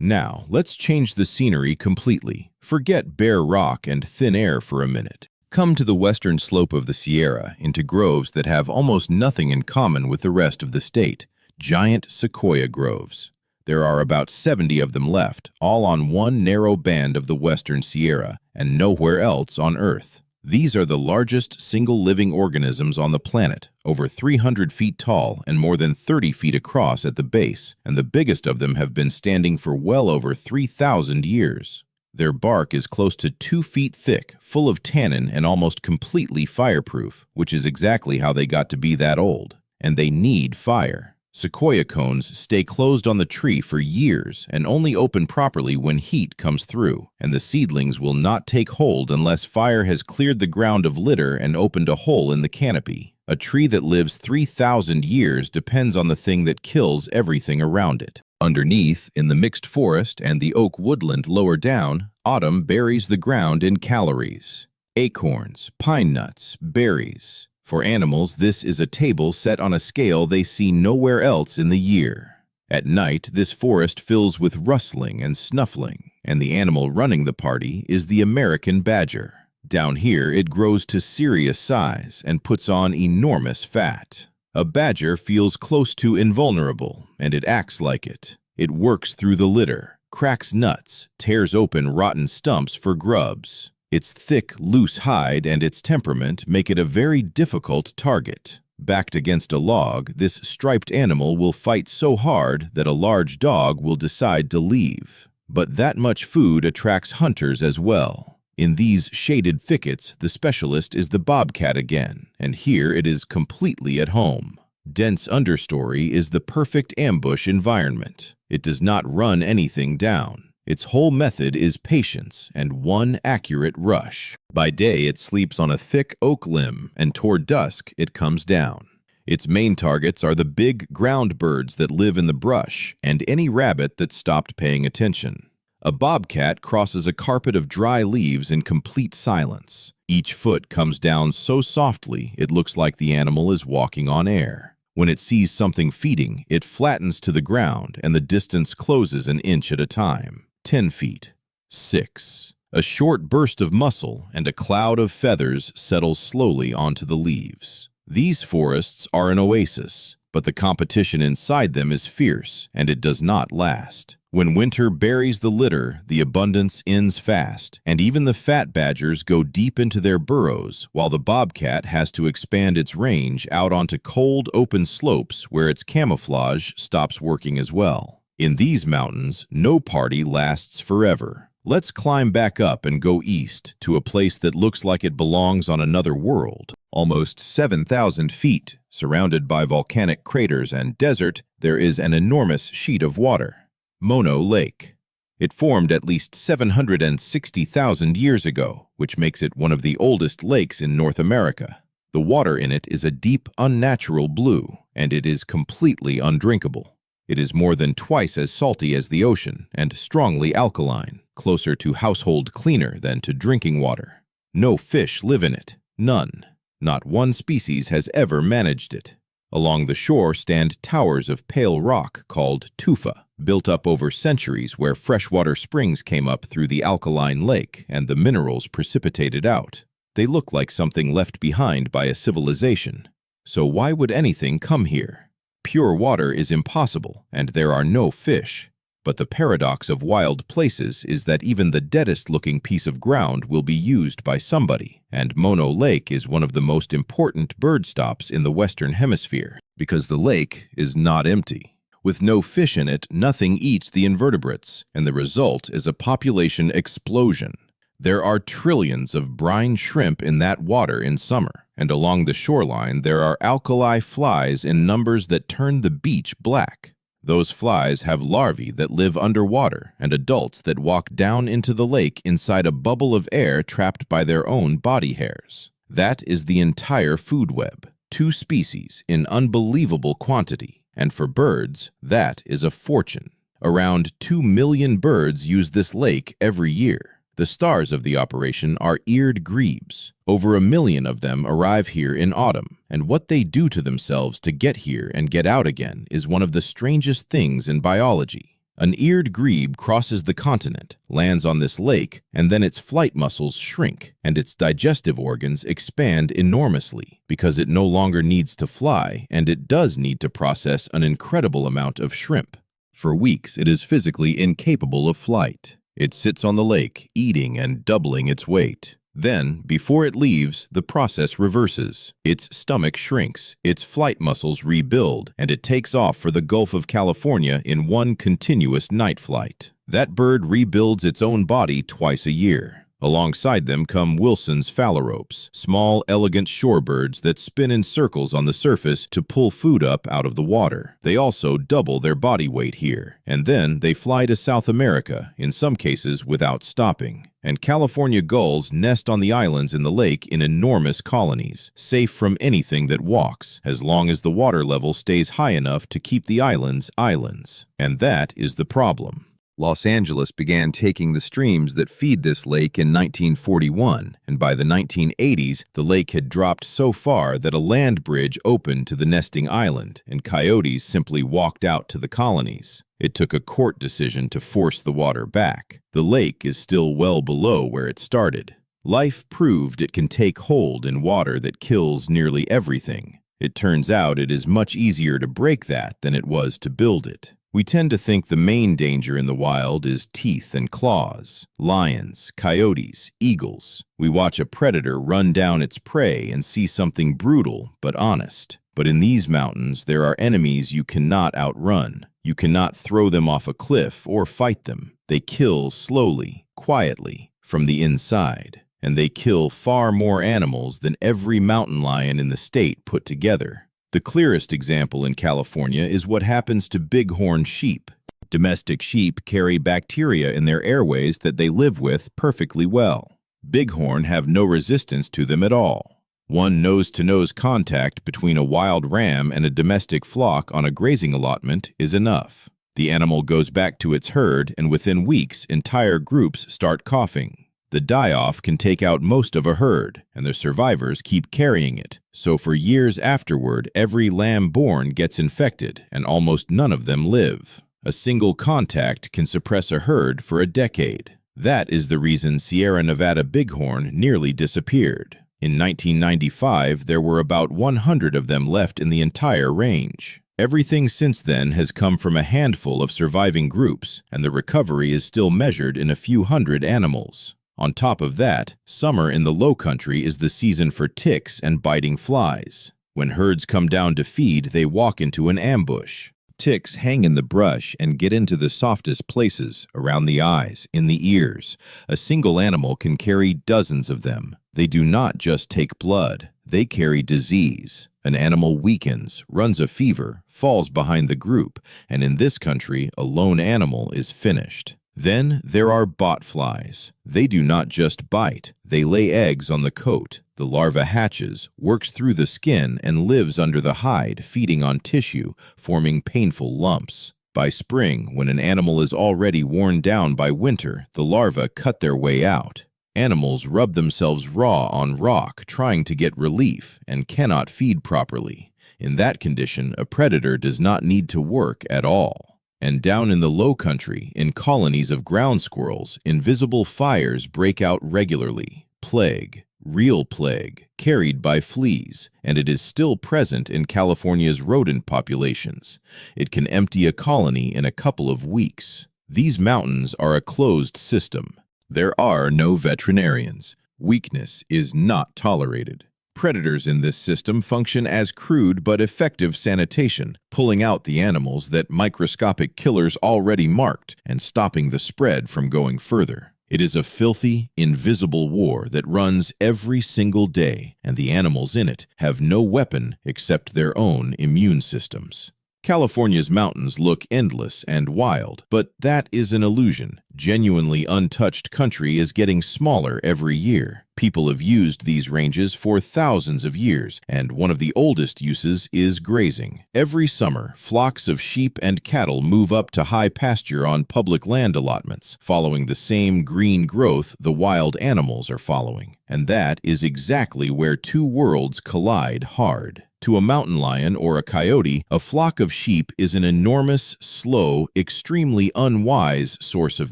Now, let's change the scenery completely. Forget bare rock and thin air for a minute. Come to the western slope of the Sierra, into groves that have almost nothing in common with the rest of the state. Giant sequoia groves. There are about 70 of them left, all on one narrow band of the western Sierra, and nowhere else on Earth. These are the largest single living organisms on the planet, over 300 feet tall and more than 30 feet across at the base, and the biggest of them have been standing for well over 3,000 years. Their bark is close to 2 feet thick, full of tannin and almost completely fireproof, which is exactly how they got to be that old. And they need fire. Sequoia cones stay closed on the tree for years and only open properly when heat comes through, and the seedlings will not take hold unless fire has cleared the ground of litter and opened a hole in the canopy. A tree that lives 3,000 years depends on the thing that kills everything around it. Underneath, in the mixed forest and the oak woodland lower down, autumn buries the ground in calories. Acorns, pine nuts, berries. For animals, this is a table set on a scale they see nowhere else in the year. At night, this forest fills with rustling and snuffling, and the animal running the party is the American badger. Down here, it grows to serious size and puts on enormous fat. A badger feels close to invulnerable, and it acts like it. It works through the litter, cracks nuts, tears open rotten stumps for grubs. Its thick, loose hide and its temperament make it a very difficult target. Backed against a log, this striped animal will fight so hard that a large dog will decide to leave. But that much food attracts hunters as well. In these shaded thickets, the specialist is the bobcat again, and here it is completely at home. Dense understory is the perfect ambush environment. It does not run anything down. Its whole method is patience and one accurate rush. By day, it sleeps on a thick oak limb, and toward dusk, it comes down. Its main targets are the big ground birds that live in the brush and any rabbit that stopped paying attention. A bobcat crosses a carpet of dry leaves in complete silence. Each foot comes down so softly it looks like the animal is walking on air. When it sees something feeding, it flattens to the ground and the distance closes an inch at a time. 10 feet. 6. A short burst of muscle and a cloud of feathers settles slowly onto the leaves. These forests are an oasis, but the competition inside them is fierce, and it does not last. When winter buries the litter, the abundance ends fast, and even the fat badgers go deep into their burrows, while the bobcat has to expand its range out onto cold, open slopes where its camouflage stops working as well. In these mountains, no party lasts forever. Let's climb back up and go east to a place that looks like it belongs on another world. Almost 7,000 feet, surrounded by volcanic craters and desert, there is an enormous sheet of water. Mono Lake. It formed at least 760,000 years ago, which makes it one of the oldest lakes in North America. The water in it is a deep, unnatural blue, and it is completely undrinkable. It is more than twice as salty as the ocean and strongly alkaline, closer to household cleaner than to drinking water. No fish live in it. None. Not one species has ever managed it. Along the shore stand towers of pale rock called tufa, built up over centuries where freshwater springs came up through the alkaline lake and the minerals precipitated out. They look like something left behind by a civilization. So why would anything come here? Pure water is impossible, and there are no fish. But the paradox of wild places is that even the deadest-looking piece of ground will be used by somebody, and Mono Lake is one of the most important bird stops in the Western Hemisphere, because the lake is not empty. With no fish in it, nothing eats the invertebrates, and the result is a population explosion. There are trillions of brine shrimp in that water in summer, and along the shoreline there are alkali flies in numbers that turn the beach black. Those flies have larvae that live underwater and adults that walk down into the lake inside a bubble of air trapped by their own body hairs. That is the entire food web, 2 species in unbelievable quantity, and for birds, that is a fortune. Around 2 million birds use this lake every year. The stars of the operation are eared grebes. Over 1 million of them arrive here in autumn, and what they do to themselves to get here and get out again is one of the strangest things in biology. An eared grebe crosses the continent, lands on this lake, and then its flight muscles shrink, and its digestive organs expand enormously because it no longer needs to fly, and it does need to process an incredible amount of shrimp. For weeks, it is physically incapable of flight. It sits on the lake, eating and doubling its weight. Then, before it leaves, the process reverses. Its stomach shrinks, its flight muscles rebuild, and it takes off for the Gulf of California in one continuous night flight. That bird rebuilds its own body twice a year. Alongside them come Wilson's phalaropes, small, elegant shorebirds that spin in circles on the surface to pull food up out of the water. They also double their body weight here, and then they fly to South America, in some cases without stopping. And California gulls nest on the islands in the lake in enormous colonies, safe from anything that walks, as long as the water level stays high enough to keep the islands islands. And that is the problem. Los Angeles began taking the streams that feed this lake in 1941, and by the 1980s, the lake had dropped so far that a land bridge opened to the nesting island, and coyotes simply walked out to the colonies. It took a court decision to force the water back. The lake is still well below where it started. Life proved it can take hold in water that kills nearly everything. It turns out it is much easier to break that than it was to build it. We tend to think the main danger in the wild is teeth and claws, lions, coyotes, eagles. We watch a predator run down its prey and see something brutal but honest. But in these mountains, there are enemies you cannot outrun. You cannot throw them off a cliff or fight them. They kill slowly, quietly, from the inside. And they kill far more animals than every mountain lion in the state put together. The clearest example in California is what happens to bighorn sheep. Domestic sheep carry bacteria in their airways that they live with perfectly well. Bighorn have no resistance to them at all. One nose-to-nose contact between a wild ram and a domestic flock on a grazing allotment is enough. The animal goes back to its herd, and within weeks, entire groups start coughing. The die-off can take out most of a herd, and the survivors keep carrying it. So for years afterward, every lamb born gets infected, and almost none of them live. A single contact can suppress a herd for a decade. That is the reason Sierra Nevada bighorn nearly disappeared. In 1995, there were about 100 of them left in the entire range. Everything since then has come from a handful of surviving groups, and the recovery is still measured in a few hundred animals. On top of that, summer in the low country is the season for ticks and biting flies. When herds come down to feed, they walk into an ambush. Ticks hang in the brush and get into the softest places, around the eyes, in the ears. A single animal can carry dozens of them. They do not just take blood, they carry disease. An animal weakens, runs a fever, falls behind the group, and in this country, a lone animal is finished. Then there are botflies. They do not just bite, they lay eggs on the coat. The larva hatches, works through the skin, and lives under the hide, feeding on tissue, forming painful lumps. By spring, when an animal is already worn down by winter, the larvae cut their way out. Animals rub themselves raw on rock, trying to get relief, and cannot feed properly. In that condition, a predator does not need to work at all. And down in the low country, in colonies of ground squirrels, invisible fires break out regularly. Plague, real plague, carried by fleas, and it is still present in California's rodent populations. It can empty a colony in a couple of weeks. These mountains are a closed system. There are no veterinarians. Weakness is not tolerated. Predators in this system function as crude but effective sanitation, pulling out the animals that microscopic killers already marked and stopping the spread from going further. It is a filthy, invisible war that runs every single day, and the animals in it have no weapon except their own immune systems. California's mountains look endless and wild, but that is an illusion. Genuinely untouched country is getting smaller every year. People have used these ranges for thousands of years, and one of the oldest uses is grazing. Every summer, flocks of sheep and cattle move up to high pasture on public land allotments, following the same green growth the wild animals are following. And that is exactly where two worlds collide hard. To a mountain lion or a coyote, a flock of sheep is an enormous, slow, extremely unwise source of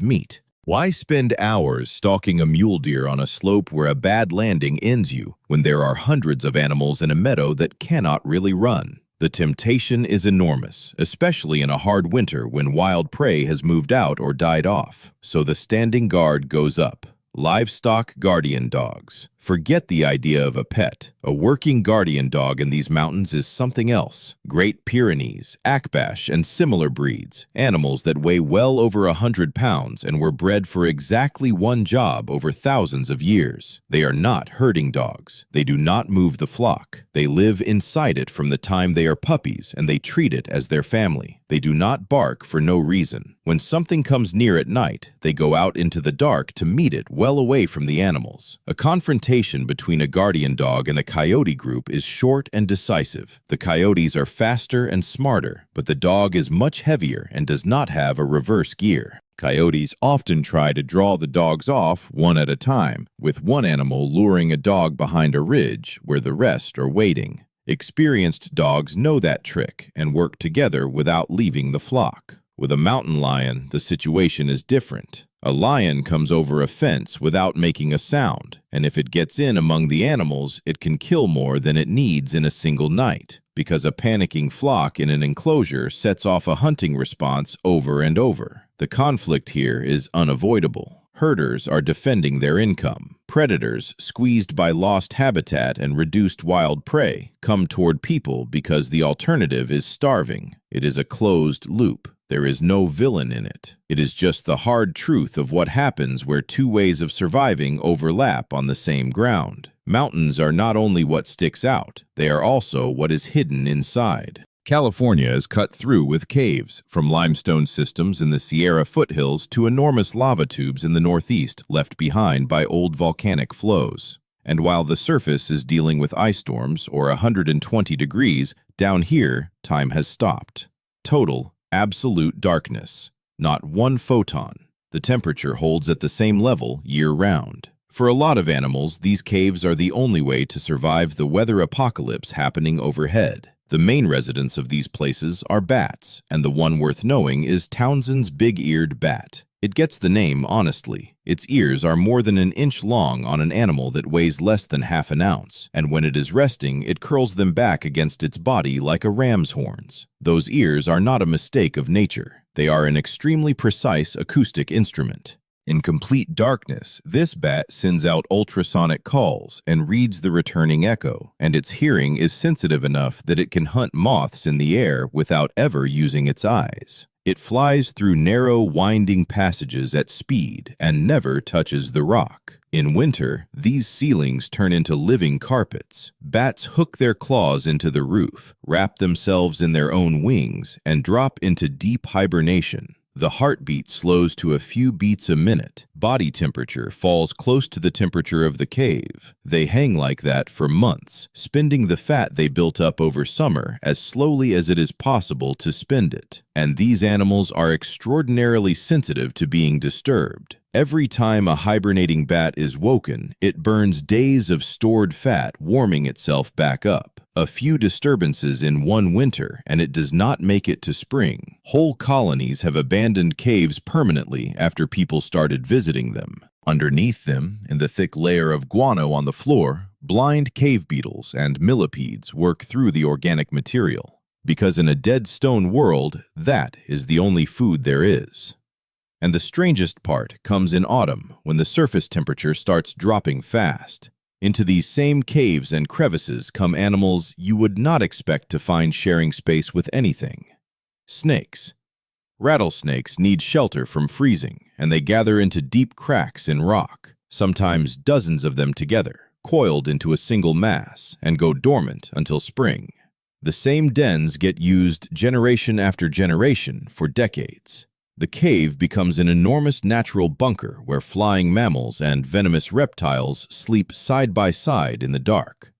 meat. Why spend hours stalking a mule deer on a slope where a bad landing ends you when there are hundreds of animals in a meadow that cannot really run? The temptation is enormous, especially in a hard winter when wild prey has moved out or died off. So the standing guard goes up. Livestock guardian dogs. Forget the idea of a pet. A working guardian dog in these mountains is something else. Great Pyrenees, Akbash, and similar breeds, animals that weigh well over 100 pounds and were bred for exactly one job over thousands of years. They are not herding dogs. They do not move the flock. They live inside it from the time they are puppies, and they treat it as their family. They do not bark for no reason. When something comes near at night, they go out into the dark to meet it well away from the animals. A confrontation between a guardian dog and the coyote group is short and decisive. The coyotes are faster and smarter, but the dog is much heavier and does not have a reverse gear. Coyotes often try to draw the dogs off one at a time, with one animal luring a dog behind a ridge where the rest are waiting. Experienced dogs know that trick and work together without leaving the flock. With a mountain lion, the situation is different. A lion comes over a fence without making a sound, and if it gets in among the animals, it can kill more than it needs in a single night, because a panicking flock in an enclosure sets off a hunting response over and over. The conflict here is unavoidable. Herders are defending their income. Predators, squeezed by lost habitat and reduced wild prey, come toward people because the alternative is starving. It is a closed loop. There is no villain in it. It is just the hard truth of what happens where two ways of surviving overlap on the same ground. Mountains are not only what sticks out, they are also what is hidden inside. California is cut through with caves, from limestone systems in the Sierra foothills to enormous lava tubes in the northeast left behind by old volcanic flows. And while the surface is dealing with ice storms or 120 degrees, down here, time has stopped. Total, absolute darkness. Not one photon. The temperature holds at the same level year-round. For a lot of animals, these caves are the only way to survive the weather apocalypse happening overhead. The main residents of these places are bats, and the one worth knowing is Townsend's big-eared bat. It gets the name honestly. Its ears are more than an inch long on an animal that weighs less than half an ounce, and when it is resting, it curls them back against its body like a ram's horns. Those ears are not a mistake of nature. They are an extremely precise acoustic instrument. In complete darkness, this bat sends out ultrasonic calls and reads the returning echo, and its hearing is sensitive enough that it can hunt moths in the air without ever using its eyes. It flies through narrow, winding passages at speed and never touches the rock. In winter, these ceilings turn into living carpets. Bats hook their claws into the roof, wrap themselves in their own wings, and drop into deep hibernation. The heartbeat slows to a few beats a minute. Body temperature falls close to the temperature of the cave. They hang like that for months, spending the fat they built up over summer as slowly as it is possible to spend it. And these animals are extraordinarily sensitive to being disturbed. Every time a hibernating bat is woken, it burns days of stored fat, warming itself back up. A few disturbances in one winter, and it does not make it to spring. Whole colonies have abandoned caves permanently after people started visiting them. Underneath them, in the thick layer of guano on the floor, blind cave beetles and millipedes work through the organic material. Because in a dead stone world, that is the only food there is. And the strangest part comes in autumn, when the surface temperature starts dropping fast. Into these same caves and crevices come animals you would not expect to find sharing space with anything. Snakes. Rattlesnakes need shelter from freezing, and they gather into deep cracks in rock, sometimes dozens of them together, coiled into a single mass, and go dormant until spring. The same dens get used generation after generation for decades. The cave becomes an enormous natural bunker where flying mammals and venomous reptiles sleep side by side in the dark.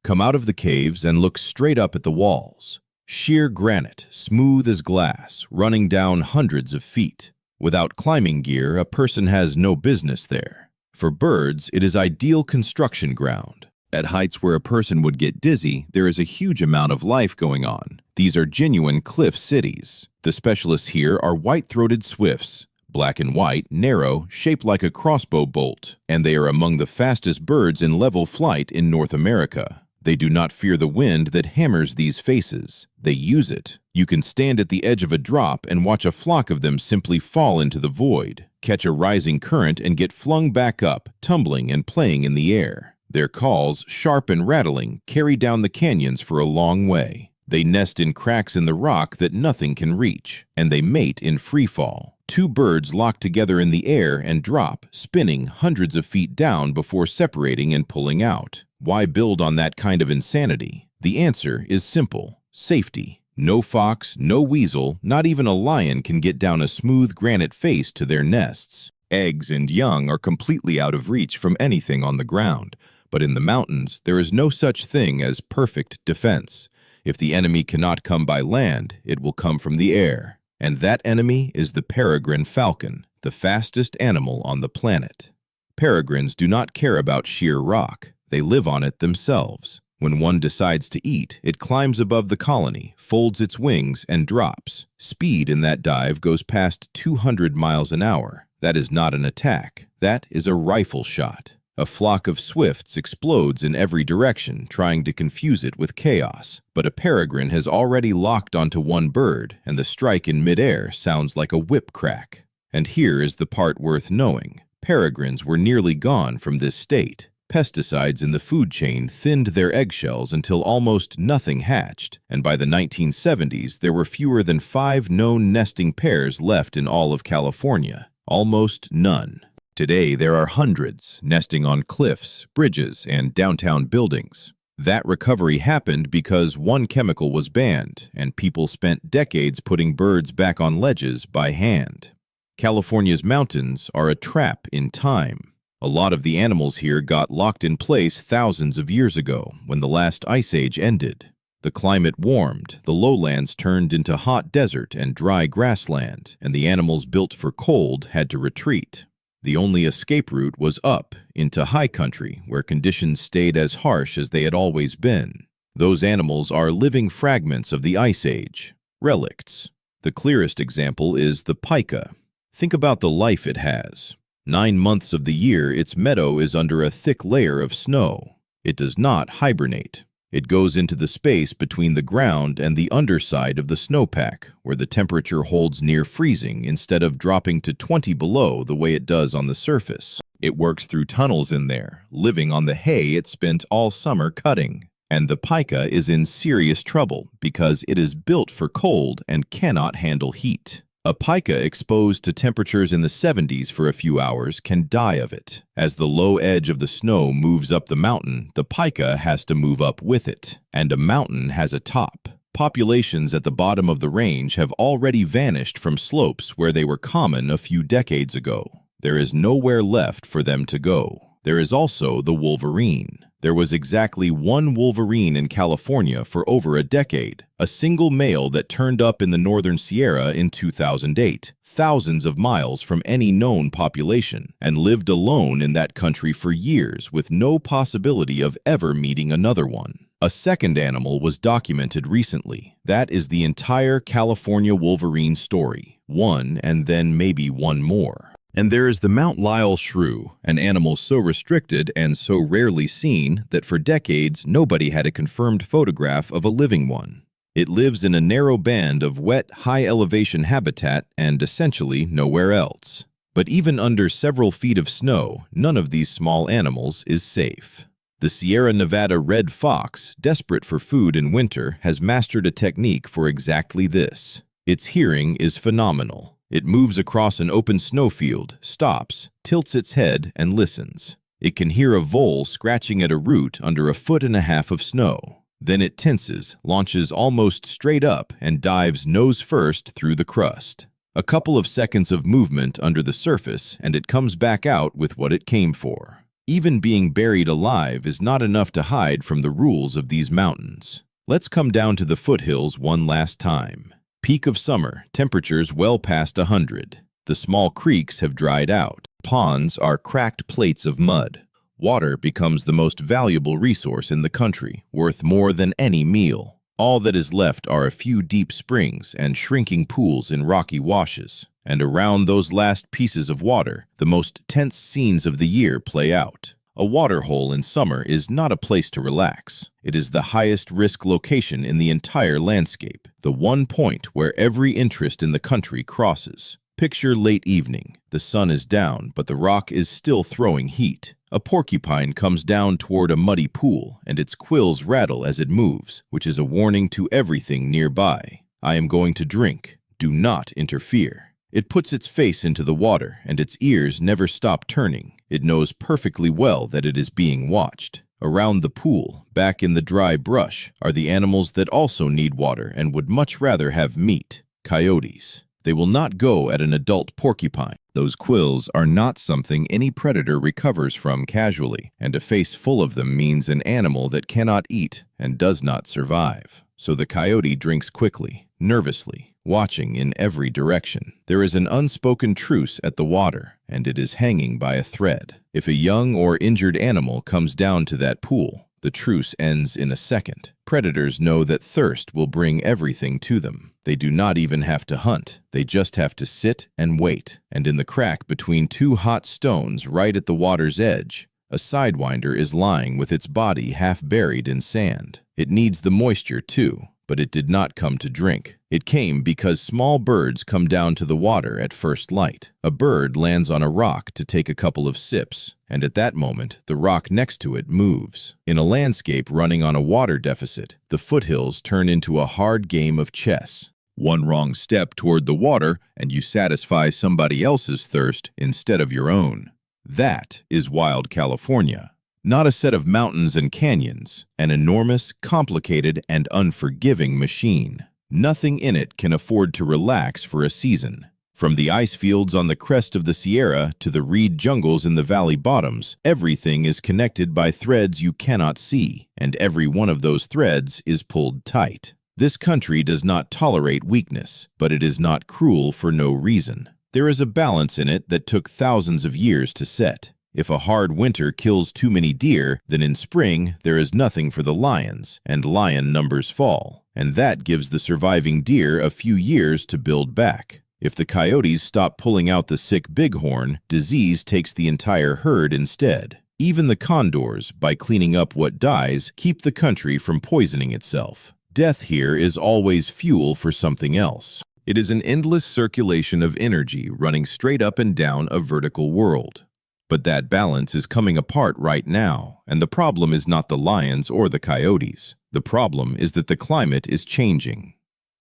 Come out of the caves and look straight up at the walls. Sheer granite, smooth as glass, running down hundreds of feet. Without climbing gear, a person has no business there. For birds, it is ideal construction ground. At heights where a person would get dizzy, there is a huge amount of life going on. These are genuine cliff cities. The specialists here are white-throated swifts, black and white, narrow, shaped like a crossbow bolt, and they are among the fastest birds in level flight in North America. They do not fear the wind that hammers these faces. They use it. You can stand at the edge of a drop and watch a flock of them simply fall into the void. catch a rising current and get flung back up, tumbling and playing in the air. Their calls, sharp and rattling, carry down the canyons for a long way. They nest in cracks in the rock that nothing can reach, and they mate in free fall. Two birds lock together in the air and drop, spinning hundreds of feet down before separating and pulling out. Why build on that kind of insanity? The answer is simple: safety. No fox, no weasel, not even a lion can get down a smooth granite face to their nests. Eggs and young are completely out of reach from anything on the ground, but in the mountains there is no such thing as perfect defense. If the enemy cannot come by land, it will come from the air. And that enemy is the peregrine falcon, the fastest animal on the planet. Peregrines do not care about sheer rock. They live on it themselves. When one decides to eat, it climbs above the colony, folds its wings, and drops. Speed in that dive goes past 200 miles an hour. That is not an attack. That is a rifle shot. A flock of swifts explodes in every direction, trying to confuse it with chaos. But a peregrine has already locked onto one bird, and the strike in midair sounds like a whip crack. And here is the part worth knowing. Peregrines were nearly gone from this state. Pesticides in the food chain thinned their eggshells until almost nothing hatched, and by the 1970s there were fewer than 5 known nesting pairs left in all of California. Almost none. Today there are hundreds, nesting on cliffs, bridges, and downtown buildings. That recovery happened because one chemical was banned, and people spent decades putting birds back on ledges by hand. California's mountains are a trap in time. A lot of the animals here got locked in place thousands of years ago, when the last ice age ended. The climate warmed, the lowlands turned into hot desert and dry grassland, and the animals built for cold had to retreat. The only escape route was up, into high country, where conditions stayed as harsh as they had always been. Those animals are living fragments of the ice age, relicts. The clearest example is the pika. Think about the life it has. 9 months of the year, its meadow is under a thick layer of snow. It does not hibernate. It goes into the space between the ground and the underside of the snowpack, where the temperature holds near freezing instead of dropping to 20 below the way it does on the surface. It works through tunnels in there, living on the hay it spent all summer cutting. And the pika is in serious trouble because it is built for cold and cannot handle heat. A pika exposed to temperatures in the 70s for a few hours can die of it. As the low edge of the snow moves up the mountain, the pika has to move up with it. And a mountain has a top. Populations at the bottom of the range have already vanished from slopes where they were common a few decades ago. There is nowhere left for them to go. There is also the wolverine. There was exactly one wolverine in California for over a decade, a single male that turned up in the northern Sierra in 2008, thousands of miles from any known population, and lived alone in that country for years with no possibility of ever meeting another one. A second animal was documented recently. That is the entire California wolverine story. One and then maybe one more. And there is the Mount Lyell shrew, an animal so restricted and so rarely seen that for decades nobody had a confirmed photograph of a living one. It lives in a narrow band of wet, high-elevation habitat and essentially nowhere else. But even under several feet of snow, none of these small animals is safe. The Sierra Nevada red fox, desperate for food in winter, has mastered a technique for exactly this. Its hearing is phenomenal. It moves across an open snowfield, stops, tilts its head, and listens. It can hear a vole scratching at a root under 1.5 feet of snow. Then it tenses, launches almost straight up, and dives nose first through the crust. A couple of seconds of movement under the surface, and it comes back out with what it came for. Even being buried alive is not enough to hide from the rules of these mountains. Let's come down to the foothills one last time. Peak of summer, temperatures well past 100. The small creeks have dried out. Ponds are cracked plates of mud. Water becomes the most valuable resource in the country, worth more than any meal. All that is left are a few deep springs and shrinking pools in rocky washes. And around those last pieces of water, the most tense scenes of the year play out. A waterhole in summer is not a place to relax. It is the highest risk location in the entire landscape, the one point where every interest in the country crosses. Picture late evening. The sun is down, but the rock is still throwing heat. A porcupine comes down toward a muddy pool, and its quills rattle as it moves, which is a warning to everything nearby. I am going to drink. Do not interfere. It puts its face into the water, and its ears never stop turning. It knows perfectly well that it is being watched. Around the pool, back in the dry brush, are the animals that also need water and would much rather have meat. Coyotes. They will not go at an adult porcupine. Those quills are not something any predator recovers from casually, and a face full of them means an animal that cannot eat and does not survive. So the coyote drinks quickly, nervously, watching in every direction. There is an unspoken truce at the water, and it is hanging by a thread. If a young or injured animal comes down to that pool, the truce ends in a second. Predators know that thirst will bring everything to them. They do not even have to hunt. They just have to sit and wait. And in the crack between two hot stones right at the water's edge, a sidewinder is lying with its body half buried in sand. It needs the moisture too, but it did not come to drink. It came because small birds come down to the water at first light. A bird lands on a rock to take a couple of sips, and at that moment, the rock next to it moves. In a landscape running on a water deficit, the foothills turn into a hard game of chess. One wrong step toward the water, and you satisfy somebody else's thirst instead of your own. That is wild California. Not a set of mountains and canyons, an enormous, complicated, and unforgiving machine. Nothing in it can afford to relax for a season. From the ice fields on the crest of the Sierra to the reed jungles in the valley bottoms, everything is connected by threads you cannot see, and every one of those threads is pulled tight. This country does not tolerate weakness, but it is not cruel for no reason. There is a balance in it that took thousands of years to set. If a hard winter kills too many deer, then in spring there is nothing for the lions, and lion numbers fall, and that gives the surviving deer a few years to build back. If the coyotes stop pulling out the sick bighorn, disease takes the entire herd instead. Even the condors, by cleaning up what dies, keep the country from poisoning itself. Death here is always fuel for something else. It is an endless circulation of energy running straight up and down a vertical world. But that balance is coming apart right now, and the problem is not the lions or the coyotes. The problem is that the climate is changing.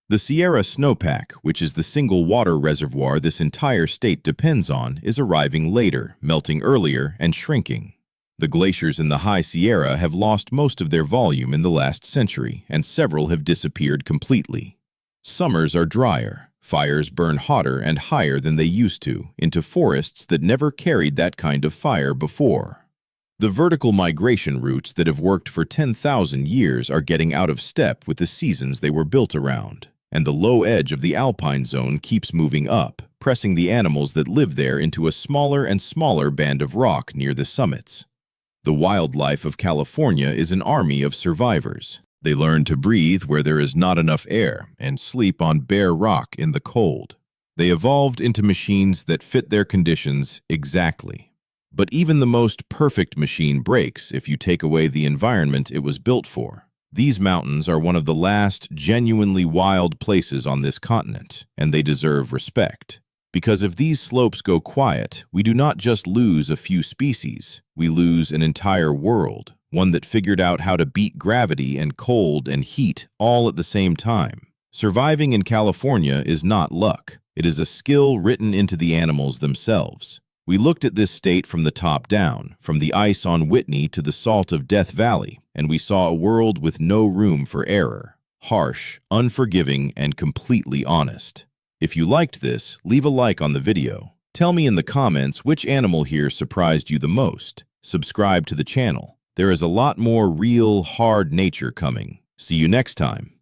The Sierra snowpack, which is the single water reservoir this entire state depends on, is arriving later, melting earlier, and shrinking. The glaciers in the High Sierra have lost most of their volume in the last century, and several have disappeared completely. Summers are drier. Fires burn hotter and higher than they used to, into forests that never carried that kind of fire before. The vertical migration routes that have worked for 10,000 years are getting out of step with the seasons they were built around, and the low edge of the alpine zone keeps moving up, pressing the animals that live there into a smaller and smaller band of rock near the summits. The wildlife of California is an army of survivors. They learn to breathe where there is not enough air and sleep on bare rock in the cold. They evolved into machines that fit their conditions exactly. But even the most perfect machine breaks if you take away the environment it was built for. These mountains are one of the last genuinely wild places on this continent, and they deserve respect. Because if these slopes go quiet, we do not just lose a few species, we lose an entire world. One that figured out how to beat gravity and cold and heat all at the same time. Surviving in California is not luck. It is a skill written into the animals themselves. We looked at this state from the top down, from the ice on Whitney to the salt of Death Valley, and we saw a world with no room for error. Harsh, unforgiving, and completely honest. If you liked this, leave a like on the video. Tell me in the comments which animal here surprised you the most. Subscribe to the channel. There is a lot more real, hard nature coming. See you next time.